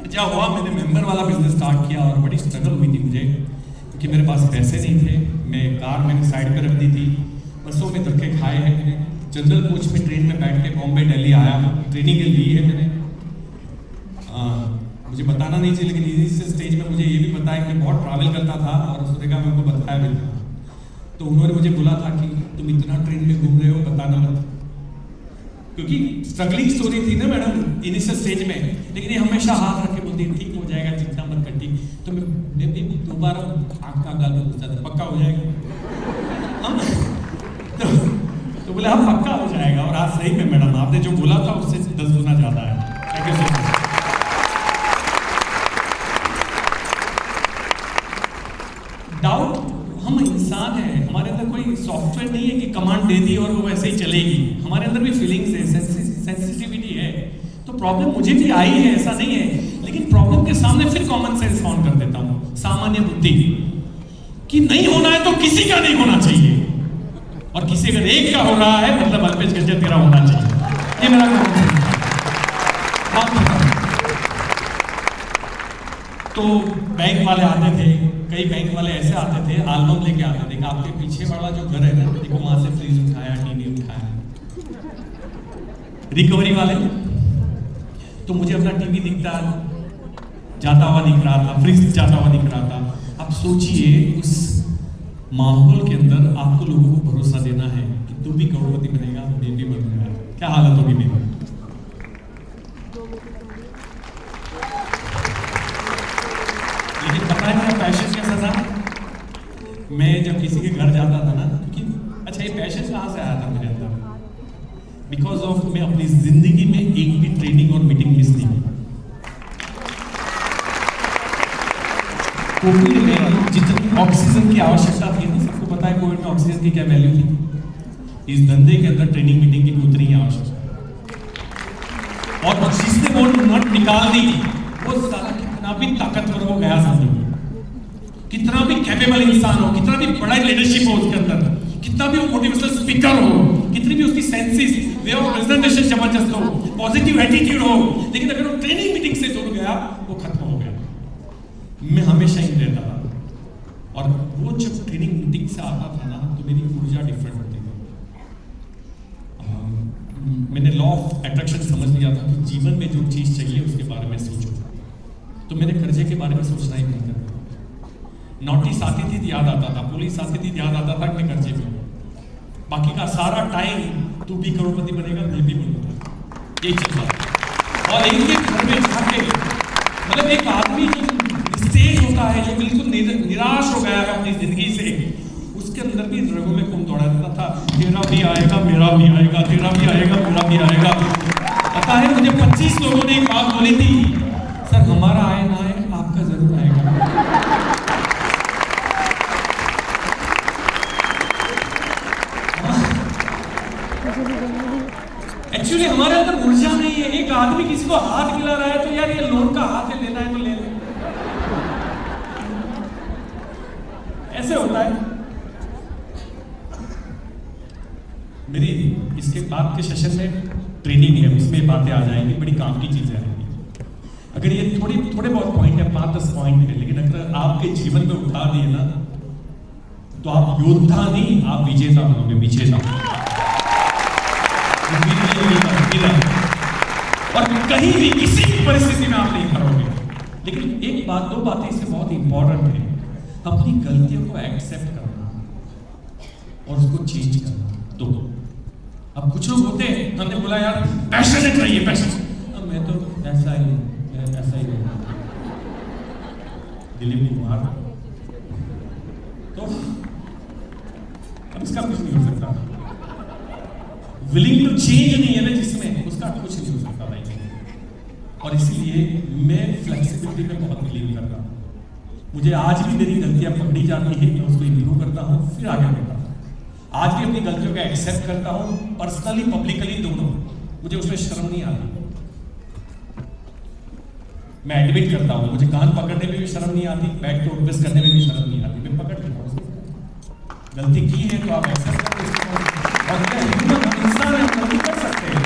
Speaker 1: क्या हुआ, मैंने मेंबर वाला बिजनेस स्टार्ट किया और बड़ी स्ट्रगल हुई थी मुझे, क्योंकि मेरे पास पैसे नहीं थे। मैं कार मैंने साइड पे रख दी थी, बसों में धक्के खाए हैं मैंने, जनरल कोच में ट्रेन में बैठ के बॉम्बे दिल्ली आया हूँ, ट्रेनिंग ली है मैंने। मुझे बताना नहीं चाहिए, लेकिन इस स्टेज में मुझे ये भी पता है कि मैं बहुत ट्रैवल करता था, और उस जगह मैं उनको बताया भी था। तो उन्होंने मुझे बोला था कि तुम इतना ट्रेन में घूम रहे हो, बताना मत, क्योंकि स्ट्रगलिंग स्टोरी थी ना मैडम इनिशियल स्टेज में। लेकिन ये हमेशा हाथ रख के बोलती ठीक हो जाएगा, चिंता मत कर, ठीक। तो मैं भी दोबारा आँख का गाल में पूछा था, पक्का हो जाएगा हम? तो बोले हाँ पक्का हो जाएगा। और आज सही में मैडम आपने जो बोला था उससे 10 गुना ज्यादा है। Thank you so much. Doubt, हम इंसान हैं, हमारे अंदर कोई सॉफ्टवेयर नहीं है कि कमांड दे दी और वो वैसे ही चलेगी। हमारे अंदर भी फीलिंग्स है, सेंसिटिविटी है। तो प्रॉब्लम मुझे भी आई है, ऐसा नहीं है, लेकिन प्रॉब्लम के सामने फिर कॉमन सेंस ऑन कर देता हूँ, सामान्य बुद्धि, कि नहीं होना है तो किसी का नहीं होना चाहिए, और किसी अगर एक का हो रहा है मतलब अल्पेश गज्जर तेरा होना चाहिए। ये मेरा कॉमन सेंस है। तो बैंक वाले आते थे, कई बैंक वाले ऐसे आते थे, एल्बम लेके आते थे, आपके पीछे वाला जो घर है ना, देखो वहां से फ्रिज उठाया, टीवी उठाया। रिकवरी वाले, तो मुझे अपना टीवी दिखता जाता हुआ दिख रहा था, फ्रिज जाता हुआ दिख रहा था। अब सोचिए उस माहौल के अंदर आपको लोगों को भरोसा देना है कि तू भी करोड़पति बनेगा, मैं भी बनूंगा। क्या हालत होगी मेरी? लेकिन पता है मेरा पैशन कैसा था? मैं जब किसी के घर जाता था ना, क्योंकि अच्छा ये पैशन कहाँ से आया था मेरे अंदर? बिकॉज ऑफ मैं अपनी जिंदगी में एक भी ट्रेनिंग और मीटिंग मिस नहीं की। कोविड में जितनी ऑक्सीजन की आवश्यकता थी ना, सबको पता है कोविड में ऑक्सीजन की क्या वैल्यू थी। इस धंधे के अंदर ट्रेनिंग मीटिंग की उतनी ही आवश्यकता है। और जिसने वो नट निकाल दी, वो साला कितना भी ताकतवर हो गया, समझो, कितना भी कैपेबल इंसान हो, कितना भी बड़ा लीडरशिप हो उसके अंदर, कितना भी वो मोटिवेशनल स्पीकर हो, कितनी भी उसकी सेंसेस, वे ऑफ प्रेजेंटेशन जबरदस्त हो, पॉजिटिव एटीट्यूड हो, लेकिन अगर वो ट्रेनिंग मीटिंग से जुड़ गया, वो खत्म हो गया। मैं हमेशा ही रहता था, और वो जब ट्रेनिंग मीटिंग से आता था ना, तो मेरी ऊर्जा डिफरेंट होती थी। मैंने लॉ ऑफ अट्रैक्शन समझ लिया था कि जीवन में जो चीज चाहिए उसके बारे में सोचो। तो मेरे कर्जे के बारे में सोचना ही नहीं करता। नोटिस आती थी तो याद आता था, पुलिस आती थी तो याद आता था कि मैं कर्जे में। बाकी का सारा टाइम तू भी करोड़पति बनेगा, मैं भी बनूंगा, ये चीज था। और इनके घर में जाके, मतलब एक आदमी जो निस्तेज होता है, जो बिल्कुल निराश हो गया है अपनी जिंदगी से, उसके अंदर भी रगों में खून दौड़ा देता था, तेरा भी आएगा, मेरा भी आएगा, तेरा भी आएगा, मेरा भी आएगा। पता है मुझे 25 लोगों ने एक बात बोली थी, सर हमारा आए ना आए, आपका जरूर आएगा। एक्चुअली हमारे अंदर ऊर्जा नहीं है। एक आदमी किसी को हाथ खिला रहा है तो यार ये लोन का हाथ है, लेना है तो ले ले, ऐसे होता है। मेरी इसके बाद के सेशन में ट्रेनिंग है, उसमें बातें आ जाएंगी, बड़ी काम की चीजें आएंगी। अगर ये थोड़े बहुत पॉइंट है, 5-10 पॉइंट है, लेकिन अगर आपके जीवन में उठा दिए ना, तो आप योद्धा नहीं, आप विजेता बनोगे, विजेता। और कहीं भी किसी भी परिस्थिति में आप नहीं करोगे। लेकिन एक बात, दो बातें इससे बहुत इंपॉर्टेंट है। अपनी गलतियों को एक्सेप्ट करना और उसको चेंज करना। तो अब कुछ लोग होते हैं, हमने बोला यार पैशनेट रहिए, पैशनेट, अब मैं तो ऐसा ही हूं, दिलीप कुमार, तो अब इसका कुछ नहीं हो सकता। विलिंग टू चेंज नहीं है ना जिसमें, उसका कुछ नहीं हो सकता भाई। और इसीलिए मैं फ्लेक्सिबिलिटी में बहुत बिलीव करता हूँ। मुझे आज भी मेरी गलतियां पकड़ी जाती है, मैं उसको इम्प्रूव करता हूँ, फिर आगे बढ़ता हूँ। आज भी अपनी गलतियों का एक्सेप्ट करता हूँ, पर्सनली पब्लिकली दोनों, मुझे उसमें शर्म नहीं आती। मैं एडमिट करता हूँ, मुझे कान पकड़ने में भी शर्म नहीं आती, बैक टू एडमिट करने में भी शर्म नहीं आती, मैं पकड़ लेता हूँ। गलती की है तो आप एक्सेप्ट करो, और क्या इंसान है, गलती कर सकते हैं।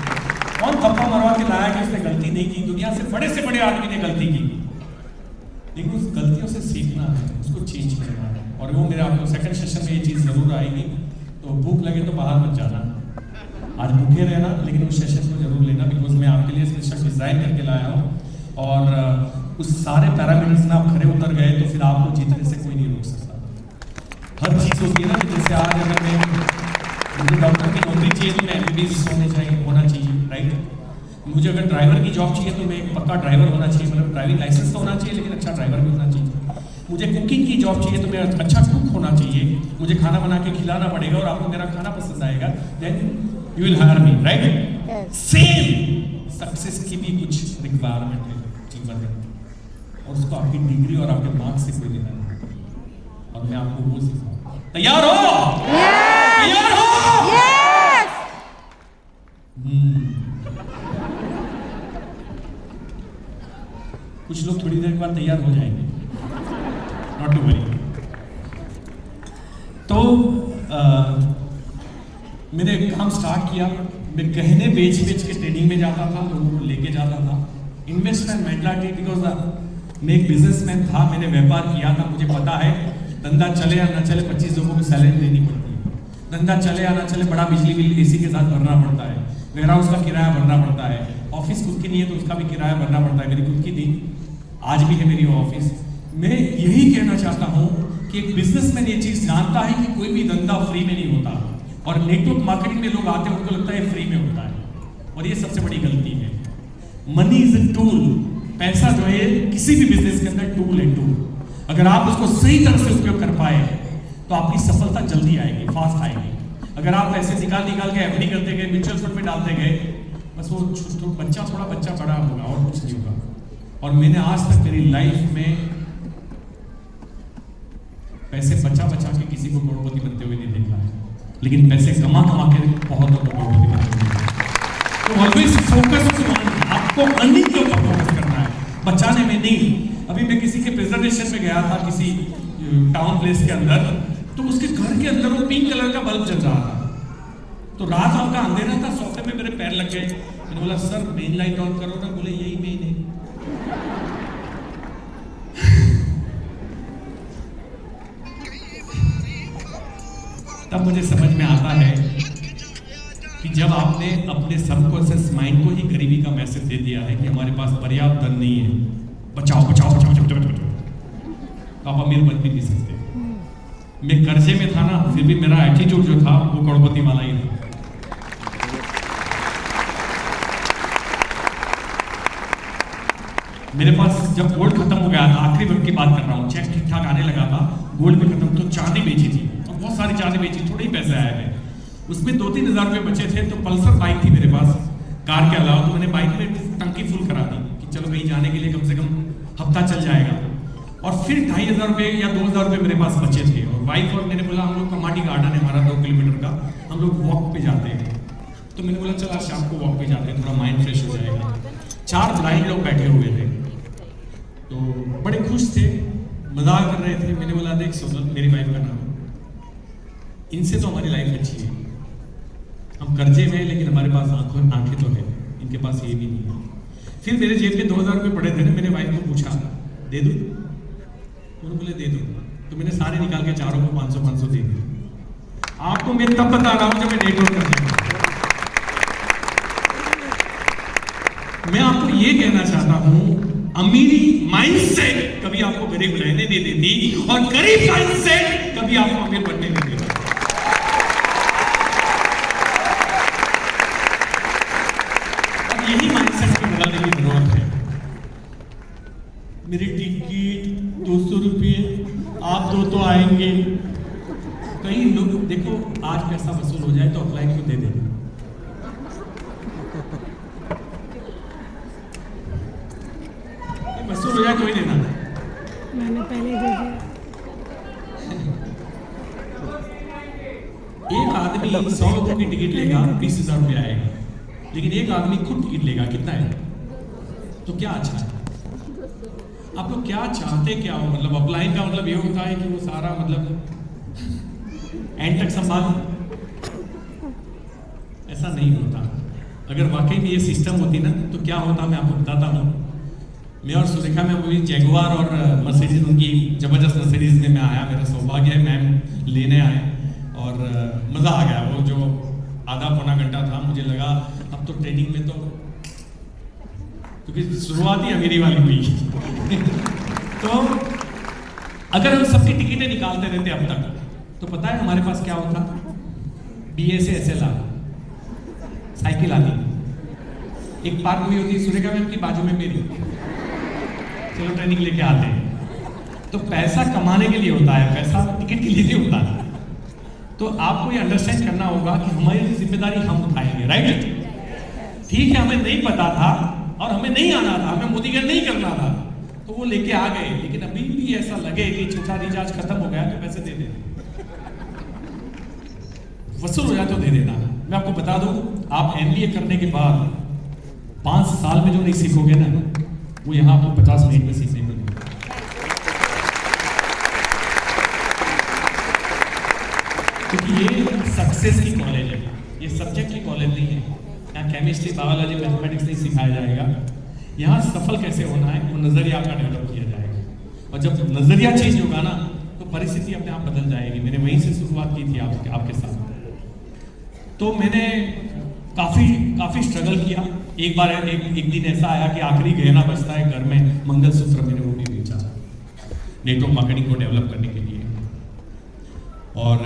Speaker 1: कौन थप्पा मरवा के लाया कि उसने गलती नहीं की? दुनिया से बड़े आदमी ने गलती की, लेकिन उस गलतियों से सीखना है, उसको चेंज करना है। और वो मेरे आपको सेकंड सेशन में ये चीज़ जरूर आएगी। तो भूख लगे तो बाहर मत जाना, आज भूखे रहना, लेकिन उस सेशन को जरूर लेना, बिकॉज मैं आपके लिए स्पेशल डिजाइन करके लाया हूँ। और उस सारे पैरामीटर्स में आप खड़े उतर गए तो फिर आपको जीतने से कोई नहीं रोक सकता। हर चीज़ होती है ना, जैसे आज अगर मुझे डॉक्टर की नौकरी चाहिए तो मैं MBBS होना चाहिए, राइट। मुझे अगर ड्राइवर की जॉब चाहिए तो मैं एक पक्का ड्राइवर होना चाहिए, मतलब ड्राइविंग लाइसेंस तो होना चाहिए, लेकिन अच्छा ड्राइवर भी होना चाहिए। मुझे कुकिंग की जॉब चाहिए तो मैं अच्छा कुक होना चाहिए, मुझे खाना बना के खिलाना पड़ेगा और आपको मेरा खाना पसंद आएगा, then you will hire me, right. Same success की भी कुछ रिक्वायरमेंट है जीवन में, और उसको आपकी डिग्री और आपके मार्क्स से कोई लेना नहीं। और मैं आपको वो सिखाऊंगा। तैयार हो? तैयार हो? कुछ लोग थोड़ी देर के बाद तैयार हो जाएंगे, नॉट टू वरी। तो मैंने काम स्टार्ट किया। मैं गहने बेच के ट्रेनिंग में जाता था, लोगों को लेके जाता था। इन्वेस्टमेंट मेंटालिटी, बिकॉज मैं एक बिजनेसमैन था, मैंने व्यापार किया था, मुझे पता है धंधा चले या ना चले 25 लोगों को सैलरी देनी पड़ती है। धंधा चले या ना चले बड़ा बिजली बिल AC के साथ भरना पड़ता है, वेयरहाउस का किराया भरना पड़ता है, ऑफिस खुद की नहीं है तो उसका भी किराया भरना पड़ता है। मेरी खुद की थी, आज भी है मेरी ऑफिस। मैं यही कहना चाहता हूँ क्योंकि एक बिजनेसमैन ये चीज जानता है कि कोई भी धंधा फ्री में नहीं होता, और नेटवर्क मार्केटिंग में लोग आते हैं उनको लगता है फ्री में होता है, और ये सबसे बड़ी गलती है। मनी इज अ टूल, पैसा जो है किसी भी बिजनेस के अंदर टूल है, टूल। अगर आप उसको सही तरह से उपयोग कर पाए तो आपकी सफलता जल्दी आएगी, फास्ट आएगी। अगर आप पैसे निकाल के एफडी करते गए, म्यूचुअल फंड में डालते गए, बस वो बच्चा बड़ा होगा और कुछ नहीं होगा। और मैंने आज तक मेरी लाइफ में पैसे बचा के किसी को करोड़पति बनते हुए नहीं देखा है, लेकिन पैसे कमा के बहुत लोग करोड़पति बनते हुए। तो ऑलवेज फोकस ऑन, आपको अर्निंग के ऊपर फोकस करना है, बचाने में नहीं। अभी मैं किसी के प्रेजेंटेशन में गया था किसी टाउन प्लेस के अंदर, तो उसके घर के अंदर वो पिंक कलर का बल्ब जल रहा था। तो रात हल्का अंधेरा था, सोफे में मेरे पैर लग गए। मैंने बोला सर मेन लाइट ऑन करो ना। बोले यही मेन है। तब मुझे समझ में आता है कि जब आपने अपने सबकॉन्शियस माइंड को ही गरीबी का मैसेज दे दिया है कि हमारे पास पर्याप्त धन नहीं है, बचाओ, तो आप अमीर बन भी नहीं सकते। मैं कर्जे में था ना, फिर भी मेरा एटीट्यूड जो था वो करोड़पति वाला ही था। मेरे पास जब गोल्ड खत्म हो गया था, आखिरी वक्त की बात कर रहा हूँ, चेक ठीक ठाक आने लगा था, गोल्ड भी खत्म, तो चांदी बेची थी, और बहुत सारी चांदी बेची, थोड़े ही पैसे आए थे। उसमें 2-3 हज़ार रुपये बचे थे, तो पल्सर बाइक थी मेरे पास कार के अलावा, तो मैंने बाइक में टंकी फुल करा दी कि चलो कहीं जाने के लिए कम से कम हफ्ता चल जाएगा। और फिर 2,500 रुपये या 2,000 रुपये मेरे पास बचे थे, और वाइफ और मैंने बोला हम लोग कमाटी गार्डन है हमारा 2 किलोमीटर का, हम लोग वॉक पे जाते हैं। तो मैंने बोला चल आज शाम को वॉक पे जाते हैं, थोड़ा माइंड फ्रेश हो जाएगा। 4 ब्लाइंड लोग बैठे हुए थे, तो बड़े खुश थे, मजाक कर रहे थे। मैंने बोला देख सोनल, मेरी वाइफ का नाम, इनसे तो हमारी लाइफ अच्छी है, हम कर्जे में, लेकिन हमारे पास आंखें तो है, इनके पास ये भी नहीं है। फिर मेरे जेब में 2,000 रुपये पड़े थे ना, मैंने वाइफ को पूछा दे दूँ? उन्होंने बोले दे दो। तो मैंने सारे निकाल के चारों को 500 दे दिए। आपको मैं तब बता रहा हूं जब मैं नेटवर्क करने का। मैं आपको ये कहना चाहता हूं, अमीरी माइंडसेट कभी आपको गरीब रहने नहीं देती, और गरीब माइंडसेट कभी आपको अमीर बनने नहीं देता। अब यही माइंडसेट को बदलने की जरूरत है। मेरी टिकट 200 रुपये, आप 2 तो आएंगे। कई लोग देखो, आज पैसा वसूल हो जाए तो ऑफलाइन को दे देना। वसूल हो जाए तो ही देना।
Speaker 2: मैंने पहले दे दिया।
Speaker 1: एक आदमी 100 लोगों की टिकट लेगा, 20,000 रुपये आएगा, लेकिन एक आदमी खुद टिकट लेगा, कितना है? तो क्या अच्छा है? आप लोग क्या चाहते क्या हो? मतलब ऑफलाइन का मतलब ये होता है कि वो सारा मतलब एंड तक संभाल, ऐसा नहीं होता। अगर वाकई में ये सिस्टम होती ना तो क्या होता, मैं आपको बताता हूँ। मैं और सुरेखा में वही जैगुआर और मर्सिडीज, उनकी जबरदस्त मर्सिडीज में मैं आया, मेरा सौभाग्य है, मैम लेने आए और मज़ा आ गया। वो जो आधा पौना घंटा था, मुझे लगा अब तो ट्रेनिंग में तो, क्योंकि शुरुआत ही अमीरी वाली हुई तो अगर हम सबकी टिकटें निकालते रहते अब तक, तो पता है हमारे पास क्या होता? BA से SLR साइकिल आती, एक पार्क हुई होती, सुरेखा मैम की बाजू में मेरी, चलो ट्रेनिंग लेके आते हैं। तो पैसा कमाने के लिए होता है, पैसा टिकट के लिए नहीं होता है। तो आपको ये अंडरस्टैंड करना होगा कि हमारी जिम्मेदारी हम उठाएंगे, राइट? ठीक है, हमें नहीं पता था और हमें नहीं आना था, हमें मोदीगढ़ नहीं करना था, तो वो लेके आ गए। लेकिन अभी भी ऐसा लगे कि छोटा रिचार्ज खत्म हो गया तो पैसे दे दे, वसूल हो जाए तो दे देना। मैं आपको बता दूं, आप MBA करने के बाद 5 साल में जो नहीं सीखोगे ना, वो यहाँ आपको 50 मिनट में सीखने को मिलेगा। क्योंकि ये सक्सेस की कॉलेज है, ये सब्जेक्ट की कॉलेज नहीं है। यहाँ केमिस्ट्री, बायोलॉजी, मैथमेटिक्स नहीं सिखाया जाएगा। यहाँ सफल कैसे होना है वो नजरिया का डेवलप किया जाएगा, और जब नजरिया चेंज होगा ना तो परिस्थिति अपने आप बदल जाएगी। मैंने वहीं से शुरुआत की थी आपके साथ। तो मैंने काफी स्ट्रगल किया। एक बार एक दिन ऐसा आया कि आखिरी गहना बचता है घर में, मंगलसूत्र, मैंने वो भी बेचा नेटवर्क मार्केटिंग को डेवलप करने के लिए। और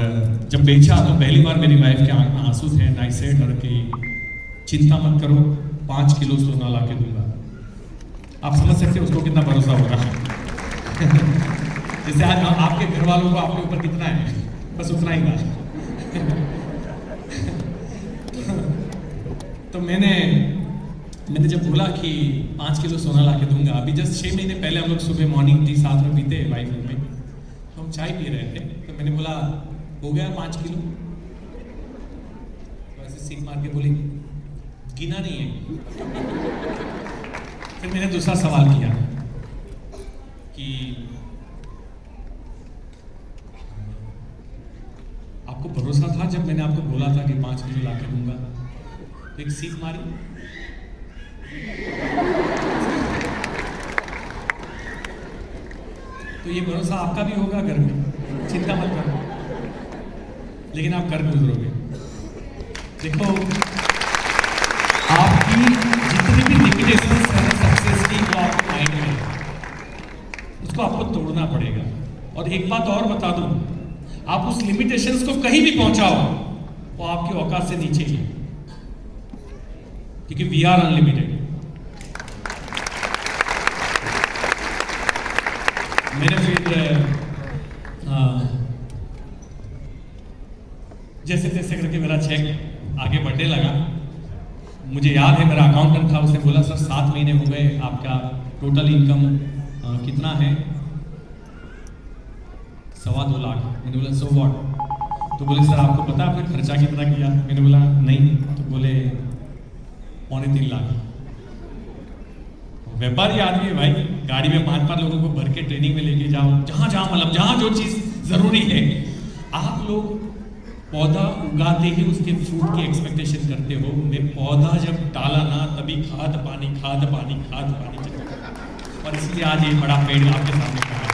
Speaker 1: जब बेचा तो पहली बार मेरी वाइफ के आंख में आंसू थे एंड आई सेड हर कि चिंता मत करो, 5 किलो सोना ला के दूंगा। आप समझ सकते हो उसको कितना भरोसा होगा। जैसे आज आपके घर वालों को आपके ऊपर कितना है, बस उतना ही था। तो मैंने जब बोला कि 5 किलो सोना ला के दूंगा, अभी जस्ट 6 महीने पहले हम लोग सुबह मॉर्निंग टी साथ में पीते हैं वाइफ में, तो हम चाय पी रहे थे, तो मैंने बोला हो गया 5 किलो, तो ऐसे सीख मार के बोली गिना नहीं है। फिर मैंने दूसरा सवाल किया कि आपको भरोसा था जब मैंने आपको बोला था कि 5 किलो ला के दूंगा? तो एक सीख मारी। तो ये भरोसा आपका भी होगा घर में, चिंता मत करो, लेकिन आप कर गुजरोगे। देखो आपकी जितनी भी लिमिटेशंस है सक्सेस की, वो आपके माइंड में है, उसको आपको तोड़ना पड़ेगा। और एक बात और बता दूं, आप उस लिमिटेशंस को कहीं भी पहुंचाओ वो आपकी औकात से नीचे ही है, क्योंकि वी आर अनलिमिटेड। मैंने फिर जैसे तैसे करके मेरा चेक आगे बढ़ने लगा। मुझे याद है मेरा अकाउंटेंट था, उसने बोला सर 7 महीने हो गए, आपका टोटल इनकम कितना है? 2.25 लाख। मैंने बोला सो व्हाट? तो बोले सर आपको पता आपने खर्चा कितना किया? मैंने बोला नहीं। तो बोले 3.25 लाख। व्यापारी आदमी है भाई, गाड़ी में 5-5 लोगों को भर के ट्रेनिंग में लेके जाओ, जहां मतलब जहां जो चीज जरूरी है। आप लोग पौधा उगाते ही उसके फ्रूट की एक्सपेक्टेशन करते हो। मैं पौधा जब डाला ना तभी खाद पानी चाहिए, और इसलिए आज ये बड़ा पेड़ आपके सामने खड़ा है।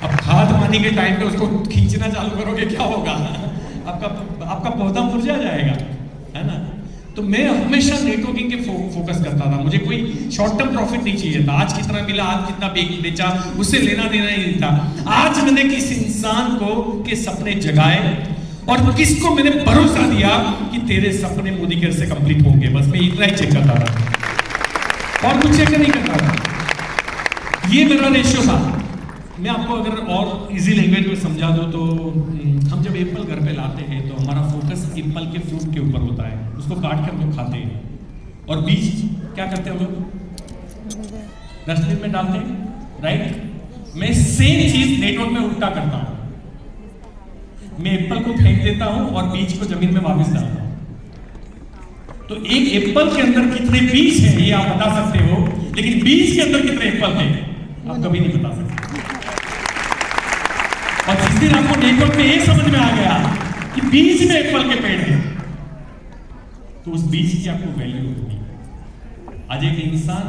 Speaker 1: अब खाद पानी के टाइम पे उसको खींचना चालू करोगे, क्या होगा? आपका पौधा मुरझा जाएगा, है ना? तो मैं हमेशा नेटवर्किंग के फोकस करता था। मुझे कोई शॉर्ट टर्म प्रॉफिट नहीं चाहिए था। आज कितना मिला, आज कितना बेचा, उससे लेना देना ही नहीं था। आज मैंने किस इंसान को के सपने जगाए और किसको मैंने भरोसा दिया कि तेरे सपने मोदी केयर से कंप्लीट होंगे। बस मैं इतना ही चेक करता था और कुछ चेक नहीं करता था। ये मेरा रेशियो था। मैं आपको अगर और इजी लैंग्वेज में समझा दूं तो हम जब एप्पल घर पे लाते हैं तो हमारा फोकस एप्पल के फ्रूट के ऊपर होता है, उसको काट के हम लोग खाते हैं। और बीज क्या करते हैं हम लोग? डस्टबिन में डालते हैं, राइट? मैं सेम चीज नेटवर्क में उल्टा करता हूं। मैं एप्पल को फेंक देता हूं और बीज को जमीन में वापस डालता हूं। तो एक एप्पल के अंदर कितने बीज हैं ये आप बता सकते हो, लेकिन बीज के अंदर कितने एप्पल हैं आप कभी नहीं बता सकते। और जिस दिन आपको नेटवर्क में ये समझ में आ गया कि बीज में एप्पल के पेड़ हैं, तो उस बीज की आपको वैल्यू होगी। आज एक इंसान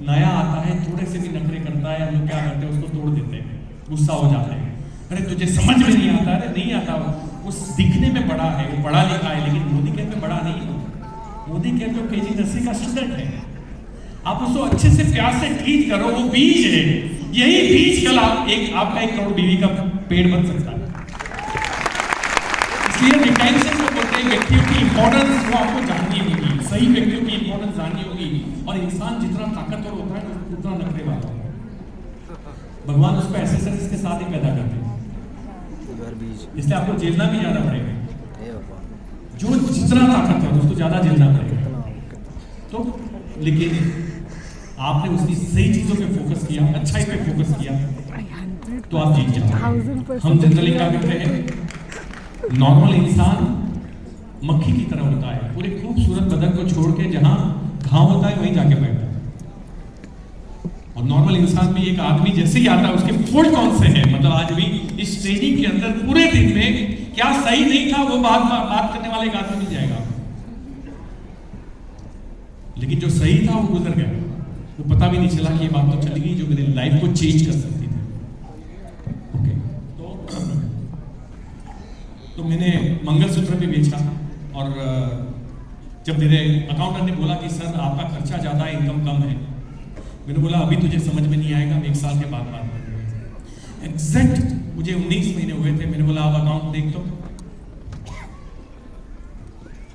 Speaker 1: नया आता है, थोड़े से भी नखरे करता है, हम लोग क्या करते हैं, उसको तोड़ देते हैं, गुस्सा हो जाते हैं। अरे तुझे समझ में नहीं आता? अरे नहीं आता, उस दिखने में बड़ा है, वो पढ़ा लिखा है, लेकिन मोदी केयर में बड़ा नहीं है। मोदी केयर तो KG 10 का स्टूडेंट है। आप उसको अच्छे से प्यार से ट्रीट करो, वो बीज है। यही बीज कल आपका 1 करोड़ बीवी का पेड़ बन सकता है। इसलिए रिटेंशन को बोलते हैं, व्यक्तियों की इंपॉर्टेंस वो आपको जाननी होगी, सही व्यक्तियों की इंपॉर्टेंस जाननी होगी। और इंसान जितना ताकतवर होता है उतना नखरे वाला होता है। भगवान उसको एसेसरीज के साथ ही पैदा करते हैं, इसलिए आपको झेलना भी ज्यादा पड़ेगा। जो जितना ताकतवर उसको ज्यादा झेलना पड़ेगा। तो लेकिन आपने उसकी सही चीजों पे फोकस किया, अच्छाई पे फोकस किया, तो आप जीत जाओगे। हम जनरली क्या करते हैं, नॉर्मल इंसान मक्खी की तरह होता है, पूरे खूबसूरत बदन को छोड़ के जहां घाव होता है वहीं जाके बैठता है। और नॉर्मल इंसान भी एक आदमी जैसे ही आता है, उसके फुल कौन से हैं, मतलब आज भी इस ट्रेनिंग के अंदर पूरे दिन में क्या सही नहीं था वो बात करने वाले एक आदमी मिल जाएगा, लेकिन जो सही था वो गुजर गया, वो पता भी नहीं चला कि ये बात तो चली गई जो मेरी लाइफ को चेंज कर सकती थी। ओके, तो मैंने मंगलसूत्र भी बेचा। और जब मेरे अकाउंटेंट ने बोला कि सर आपका खर्चा ज़्यादा है, इनकम कम है, मैंने बोला अभी तुझे समझ में नहीं आएगा, हम 1 साल के बाद बात करेंगे। एग्जैक्ट मुझे 19 महीने हुए थे। मैंने बोला आप अकाउंट देख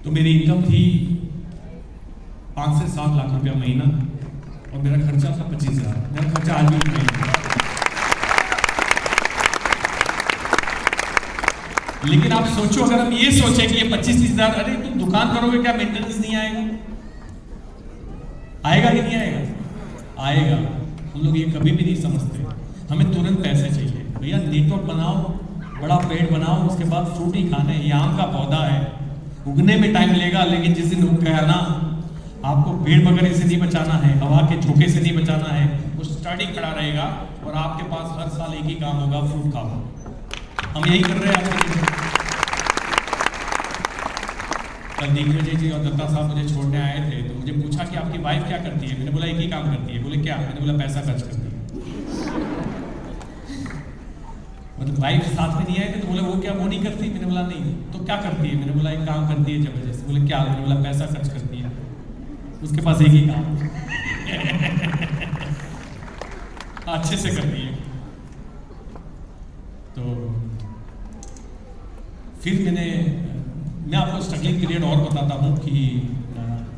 Speaker 1: तो मेरी इनकम थी 5 से 7 लाख रुपया महीना और मेरा खर्चा था 25,000। मेरा खर्चा आज भी नहीं है। लेकिन आप सोचो, अगर हम ये सोचें कि ये 25,000, अरे तुम दुकान करोगे क्या मेंटेनेंस नहीं आएगा? आएगा कि नहीं आएगा? आएगा। हम लोग ये कभी भी नहीं समझते। हमें तुरंत पैसे चाहिए। भैया नेटवर्क बनाओ, बड़ा पेड़ बनाओ, उसके बाद फ्रूट ही खाने। ये आम का पौधा है, उगने में टाइम लेगा, लेकिन जिस दिन उग गया ना, आपको पेड़ वगैरह से नहीं बचाना है, हवा के झोंके से नहीं बचाना है, वो स्टडी खड़ा रहेगा और आपके पास हर साल एक ही काम होगा, फ्रूट खाओ। हम यही कर रहे हैं आपके। कल दिग्विजय जी और दत्ता साहब मुझे छोड़ने आए थे, तो मुझे पूछा कि आपकी वाइफ क्या करती है? मैंने बोला एक ही काम करती है। बोले क्या? मैंने बोला पैसा खर्च करती है। मतलब वाइफ साथ में नहीं आए थे तो बोले वो क्या, वो नहीं करती? मैंने बोला नहीं। तो क्या करती है? मैंने बोला एक काम करती है जबरदस्त। बोले क्या? मैंने बोला पैसा खर्च करती है। उसके पास एक ही काम अच्छे से करती है। तो फिर मैं आपको स्ट्रगलिंग पीरियड और बताता हूँ कि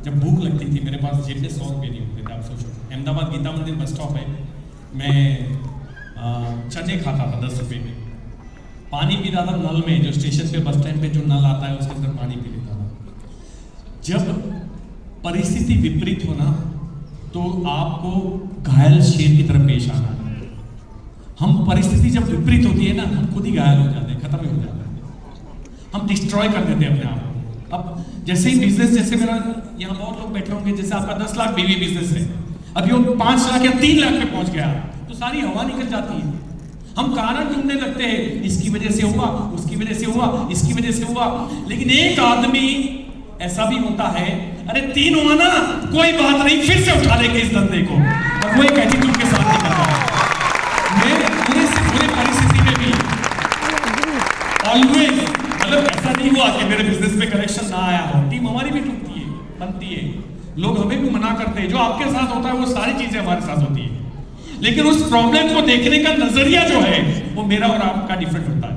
Speaker 1: जब भूख लगती थी, मेरे पास जेब में 100 रुपये नहीं होते थे। आप सोचो, अहमदाबाद गीता मंदिर बस स्टॉप है, मैं चने खाता था 10 रुपये में। पानी पी रहा था नल में, जो स्टेशन पे बस स्टैंड पे जो नल आता है उसके अंदर पानी पी लेता था। जब परिस्थिति विपरीत हो ना, तो आपको घायल शेर की तरह पेश आना है। हम परिस्थिति जब विपरीत होती है ना, हम खुद ही घायल हो जाते हैं, खत्म ही हो जाते हैं, हम डिस्ट्रॉय कर देते हैं अपने आप को। अब जैसे ही बिजनेस, जैसे मेरा यहाँ बहुत लोग बैठे होंगे, जैसे आपका 10 लाख बीवी बिजनेस है, अभी वो 5 लाख या 3 लाख पे पहुंच गया, तो सारी हवा निकल जाती है। हम कारण ढूंढने लगते हैं, इसकी वजह से हुआ, उसकी वजह से हुआ, इसकी वजह से हुआ। लेकिन एक आदमी ऐसा भी होता है, अरे 3 हुआ ना, कोई बात नहीं, फिर से उठा लेंगे इस धंधे को, और वो एक एटीट्यूड के साथ निकलता है। मैं पूरे से पूरे परिस्थिति में भी ऑलवेज, मतलब ऐसा नहीं हुआ कि मेरे बिजनेस में करेक्शन ना आया हो। टीम हमारी भी टूटती है, बनती है, लोग हमें भी मना करते हैं। जो आपके साथ होता है वो सारी चीजें हमारे साथ होती है, लेकिन उस प्रॉब्लम को देखने का नजरिया जो है वो मेरा और आपका डिफरेंट होता है।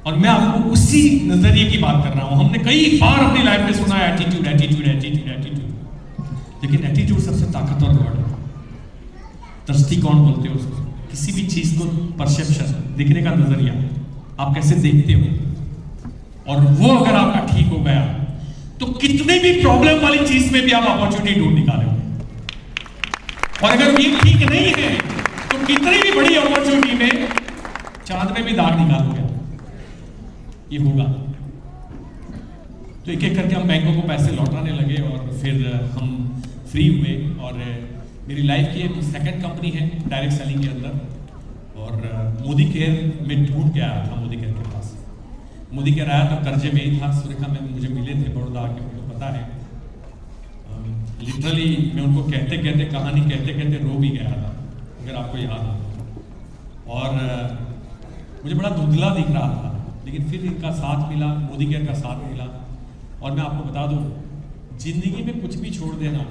Speaker 1: और मैं आपको उसी नजरिए की बात कर रहा हूं। हमने कई बार अपनी लाइफ में सुना है एटीट्यूड, एटीट्यूड, एटीट्यूड, एटीट्यूड, लेकिन एटीट्यूड सबसे ताकतवर वर्ड है। दृष्टिकोण बोलते हो उसको, किसी भी चीज को परसेप्शन, देखने का नजरिया, आप कैसे देखते हो, और वो अगर आपका ठीक हो गया तो कितने भी प्रॉब्लम वाली चीज में भी आप अपॉर्चुनिटी ढूंढ निकालोगे। और अगर ये ठीक नहीं है तो कितनी भी बड़ी अपॉर्चुनिटी में चांद में भी दाग निकालोगे, ये होगा। तो एक एक करके हम बैंकों को पैसे लौटाने लगे और फिर हम फ्री हुए। और मेरी लाइफ की एक सेकंड कंपनी है डायरेक्ट सेलिंग के अंदर, और मोदी केयर में ढूंढ के आया था। मोदी केयर के पास मोदी केयर आया तो कर्जे में ही था। सुरेखा में मुझे मिले थे बड़ौदा के, उनको पता है। लिटरली मैं उनको कहते कहते, कहानी कहते कहते रो भी गया था, अगर आपको याद हो। और मुझे बड़ा धुंधला दिख रहा था, लेकिन फिर इनका साथ मिला, मोदी केयर का साथ मिला। और मैं आपको बता दूं, जिंदगी में कुछ भी छोड़ देना,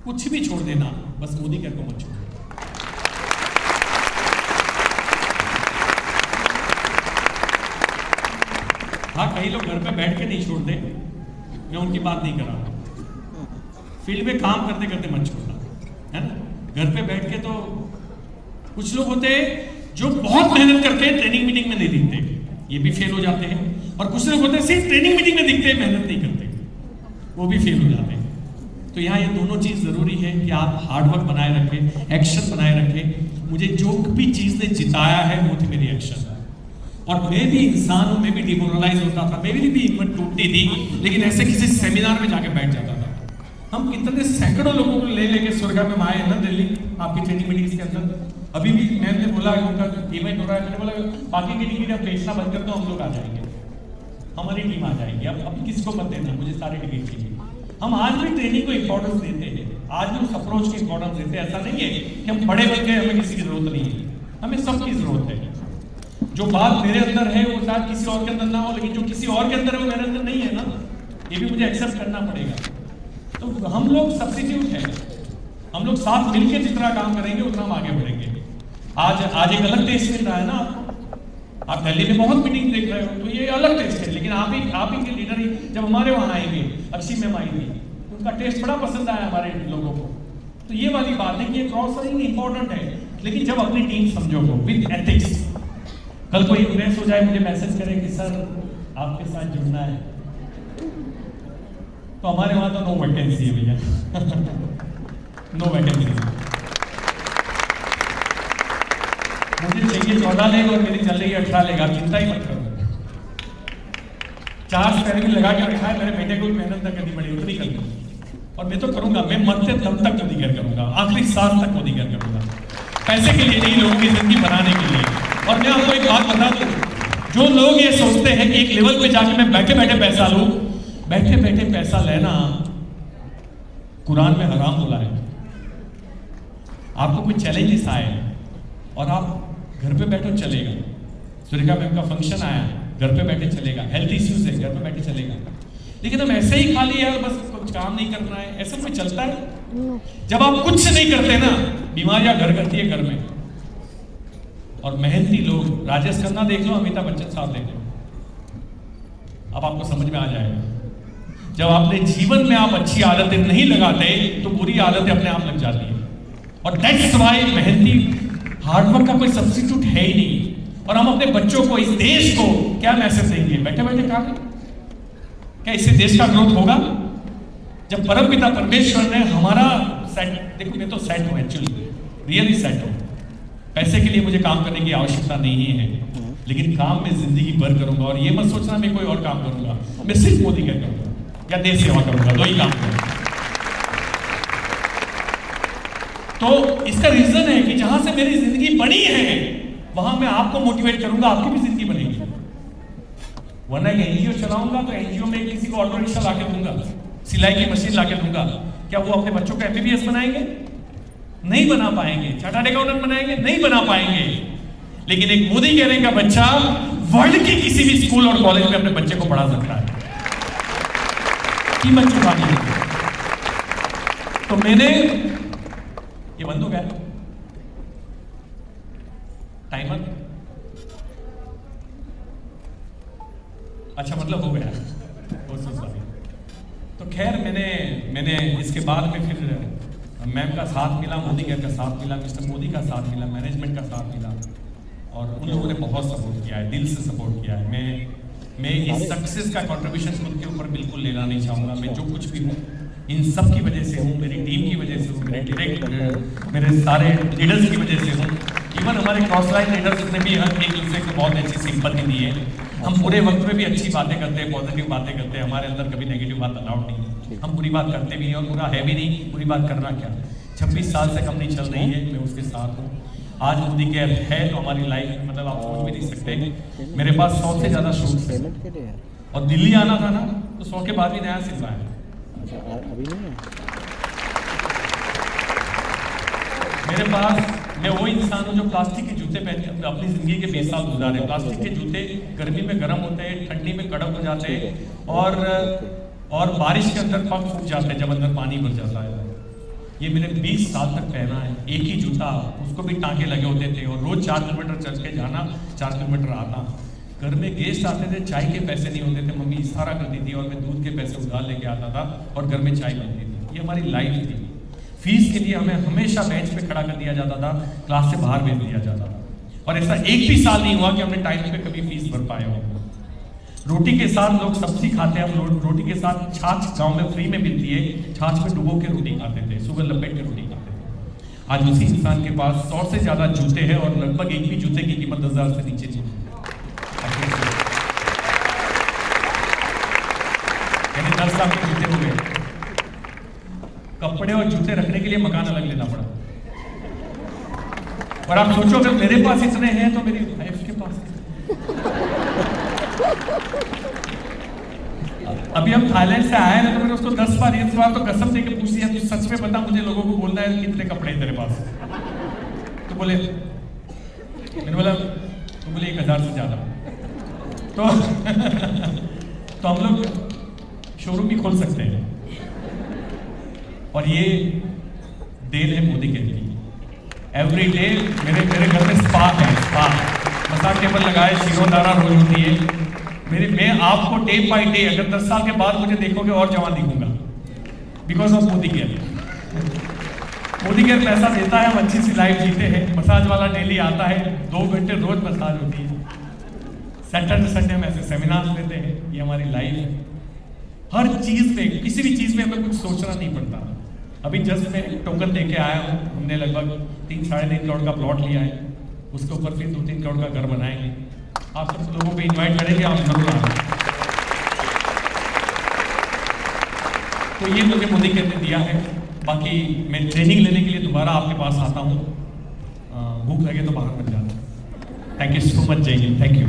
Speaker 1: कुछ भी छोड़ देना, बस मोदी केयर को मत छोड़ो। हाँ, कई लोग घर पे बैठ के नहीं छोड़ते, मैं उनकी बात नहीं कर रहा हूँ। फील्ड में काम करते करते मत छोड़ना, है ना। घर पे बैठ के तो कुछ लोग होते हैं जो बहुत मेहनत करते हैं, ट्रेनिंग मीटिंग में नहीं दिखते, ये भी फेल हो जाते हैं। और कुछ लोग होते हैं सिर्फ ट्रेनिंग मीटिंग में दिखते हैं, मेहनत नहीं करते, वो भी फेल हो जाते हैं। तो यहाँ ये दोनों चीज जरूरी है कि आप हार्डवर्क बनाए रखें, एक्शन बनाए रखें। मुझे जो भी चीज ने जिताया है वो थी मेरी एक्शन। और मैं भी इंसान हूं, मैं भी डिमोरलाइज होता था, मेरी भी हिम्मत टूटती थी, लेकिन ऐसे किसी सेमिनार में जाके बैठ जाता था। हम कितने सैकड़ों लोगों को ले लेके स्वर्गा में आए ना दिल्ली, आपकी ट्रेनिंग मीटिंग्स के अंदर। अभी भी मैंने बोला उनका पेमेंट हो रहा है, मैंने बोला बाकी की टिकट आप बेचना बंद कर दो, हम लोग आ जाएंगे, हमारी टीम आ जाएगी। अब किसको मत देना, मुझे सारे टिकट चाहिए। हम आज भी ट्रेनिंग को इंपॉर्टेंस देते हैं, आज भी उस अप्रोच की इंपॉर्टेंस देते हैं। ऐसा नहीं है कि हम बड़े बन गए, हमें किसी की जरूरत नहीं है, हमें सबकी जरूरत है। जो बात मेरे अंदर है वो शायद किसी और के अंदर ना हो, लेकिन जो किसी और के अंदर है वो मेरे अंदर नहीं है ना, ये भी मुझे एक्सेप्ट करना पड़ेगा। तो हम लोग सब्स्टिट्यूट हैं, हम लोग साथ मिलकर जितना काम करेंगे उतना हम आगे बढ़ेंगे। आज एक अलग टेस्ट मिल रहा है ना आपको। आप दिल्ली में बहुत मीटिंग देख रहे हो, तो ये अलग टेस्ट है। लेकिन आप ही के लीडर ही जब हमारे वहां आएंगे, अक्षी मैम आई थी, उनका टेस्ट बड़ा पसंद आया हमारे लोगों को। तो ये वाली बात है कि ये क्रॉस सेलिंग इंपॉर्टेंट है, लेकिन जब अपनी टीम समझोगे विद एथिक्स। कल कोई इम्प्रेस हो जाए, मुझे मैसेज करे कि सर आपके साथ जुड़ना है, तो हमारे वहां तो नो वैकेंसी है भैया। No vacancy. मुझे चाहिए 14 लेग और मेरी चल रही है 18 लेग, आप चिंता ही मत करो। 4 स्पेयरिंग लगा के रखा है, मेरे बेटे को मेहनत न करनी पड़ी, उतनी करनी। और मैं तो करूंगा, मैं मरते दम तक मोदी केयर करूंगा, आखिरी सांस तक मोदी केयर करूंगा। पैसे के लिए नहीं, लोगों की जिंदगी बनाने के लिए। और मैं आपको एक बात बता दूं, जो लोग ये सोचते हैं कि एक लेवल पे जाके मैं बैठे बैठे पैसा लूं, बैठे बैठे पैसा लेना कुरान में हराम बोला है। आपको कोई चैलेंजेस आए और आप घर पे बैठो, चलेगा। सुरेखा मैम का फंक्शन आया, घर पे बैठे चलेगा। हेल्थ इश्यूज है, घर पे बैठे चलेगा। लेकिन हम ऐसे ही खाली है, बस कुछ काम नहीं करना है, ऐसा कोई चलता है? जब आप कुछ नहीं करते ना, बीमारियां घर करती है घर में। और मेहनती लोग, राजेश खन्ना देख लो, अमिताभ बच्चन साहब देख लो, अब आपको समझ में आ जाएगा। जब आपने जीवन में आप अच्छी आदतें नहीं लगाते, तो बुरी आदतें अपने आप लग जाती है। और दैट्स व्हाई मेहनती हार्डवर्क का कोई सब्स्टिट्यूट है ही नहीं। और हम अपने बच्चों को, इस देश को क्या मैसेज देंगे? बैठे बैठे काम, क्या इससे देश का ग्रोथ होगा? जब परम पिता परमेश्वर ने हमारा सेट, देखो मैं तो सेट हूं, एक्चुअली रियली सेट हूं। पैसे के लिए मुझे काम करने की आवश्यकता नहीं है, लेकिन काम में जिंदगी भर करूंगा। और ये मत सोचना मैं कोई और काम करूंगा, मैं सिर्फ मोदी केयर करूंगा या देश सेवा करूंगा, 2 ही काम करूंगा। तो इसका रीजन है कि जहां से मेरी जिंदगी बनी है, वहां मैं आपको मोटिवेट करूंगा, आपकी भी जिंदगी बनेगी। वरना एक एनजीओ चलाऊंगा तो एनजीओ में किसी को ऑटो रिक्शा लाके दूंगा, सिलाई की मशीन लाके दूंगा, क्या वो अपने बच्चों को एमबीबीएस बनाएंगे? नहीं बना पाएंगे। चार्टर्ड अकाउंटेंट बनाएंगे? नहीं बना पाएंगे। लेकिन एक मोदी केयर का बच्चा वर्ल्ड की किसी भी स्कूल और कॉलेज में अपने बच्चे को पढ़ा सकता है, कीमत चुकानी है। तो मैंने, ये बंद हो गया टाइमर, अच्छा मतलब हो गया, बहुत सॉरी। तो खैर मैंने इसके बाद में फिर मैम का साथ मिला, मोदी केयर का साथ मिला, मिस्टर मोदी का साथ मिला, मैनेजमेंट का साथ मिला, और उन लोगों ने बहुत सपोर्ट किया है, दिल से सपोर्ट किया है। मैं इस सक्सेस का कंट्रीब्यूशन खुद के ऊपर बिल्कुल लेना नहीं चाहूँगा। मैं जो कुछ भी हूँ, इन सब की वजह से हूँ, मेरी टीम की वजह से हूँ, मेरे सारे लीडर्स की वजह से हूँ। इवन हमारे क्रॉस लाइन लीडर्स ने भी हम एक दूसरे को बहुत अच्छी सिंपैथी दी है। हम पूरे वक्त में भी अच्छी बातें करते हैं, पॉजिटिव बातें करते हैं, हमारे अंदर कभी नेगेटिव बात अलाउड नहीं है। हम बुरी बात करते भी हैं और बुरा है भी नहीं, बुरी बात करना क्या। 26 साल से कंपनी चल रही है, मैं उसके साथ हूँ। आज मोदी केयर है तो हमारी लाइफ में, मतलब आप सोच भी नहीं सकते, मेरे पास 100 से ज़्यादा शूट्स हैं। और दिल्ली आना था ना, तो 100 के बाद भी नया सिलवाया।
Speaker 3: अभी नहीं है
Speaker 1: मेरे पास। मैं वो इंसान हूँ जो प्लास्टिक के जूते पहन अपनी जिंदगी के 20 साल गुजारे। प्लास्टिक के जूते गर्मी में गर्म होते हैं, ठंडी में कड़क हो जाते हैं, और बारिश के अंदर पग फूट जाते हैं जब अंदर पानी भर जाता है। ये मैंने 20 साल तक पहना है, एक ही जूता, उसको भी टांके लगे होते थे, और रोज 4 किलोमीटर चल के जाना, 4 किलोमीटर आना। घर में गेस्ट आते थे, चाय के पैसे नहीं होते थे, मम्मी इशारा करती थी और मैं दूध के पैसे उधार लेके आता था और घर में चाय बनती थी। ये हमारी लाइफ थी। फीस के लिए हमें हमेशा बेंच पे खड़ा कर दिया जाता था, क्लास से बाहर भेज दिया जाता था, और ऐसा एक भी साल नहीं हुआ कि हमने टाइम पे कभी फीस भर पाए हो। रोटी के साथ लोग सब्जी खाते हैं, हम रोटी के साथ छाछ गांव में फ्री में मिलती है, छाछ में डुबो के रोटी खाते थे, सुबह लपेट के रोटी खाते थे। आज उसी इंसान के पास 100 से ज्यादा जूते हैं और लगभग एक भी जूते की कीमत 10,000 से नीचे नहीं। यानी 10 लाख के जूते हो गए। कपड़े और जूते रखने के लिए मकान अलग लेना पड़ा। और आप सोचो अगर मेरे पास इतने हैं तो मेरी वाइफ के पास। अभी हम थाईलैंड से आए ना, तो मैंने उसको 10 बार 20 बार तो कसम दे के पूछ लिया, तू सच में बता, मुझे लोगों को बोलना है कितने कपड़े तेरे पास। तो बोले, मैंने बोला, तो बोले 1000 से ज्यादा। तो हम लोग शोरूम भी खोल सकते हैं। और ये देन है मोदी केयर की। एवरी डे मेरे घर में स्पा है, स्पा मसाज टेबल लगाए, शिरोधारा रोज होती है। मैं आपको डे बाई डे, अगर 10 साल के बाद मुझे देखोगे और जवान दिखूंगा, because of Modi care. Modi care पैसा देता है, हम अच्छी सी लाइफ जीते हैं। मसाज वाला डेली आता है, 2 घंटे रोज मसाज होती है। सैटरडे संडे में ऐसे सेमिनार्स लेते हैं, ये हमारी लाइफ है। हर चीज में, किसी भी चीज में हमें कुछ सोचना नहीं पड़ता। अभी जस्ट मैं टोकन देके आया हूँ, हमने लगभग 3-3.5 करोड़ का प्लॉट लिया है, उसके ऊपर फिर 2-3 करोड़ का घर बनाएंगे। आप सब लोगों को इनवाइट करेंगे, आप जरूर आना। तो ये मुझे मोदी केयर ने दिया है। बाकी मैं ट्रेनिंग लेने के लिए दोबारा आपके पास आता हूँ, भूख लगे तो बाहर मत जाना। थैंक यू सो मच, जय हिंद, थैंक यू।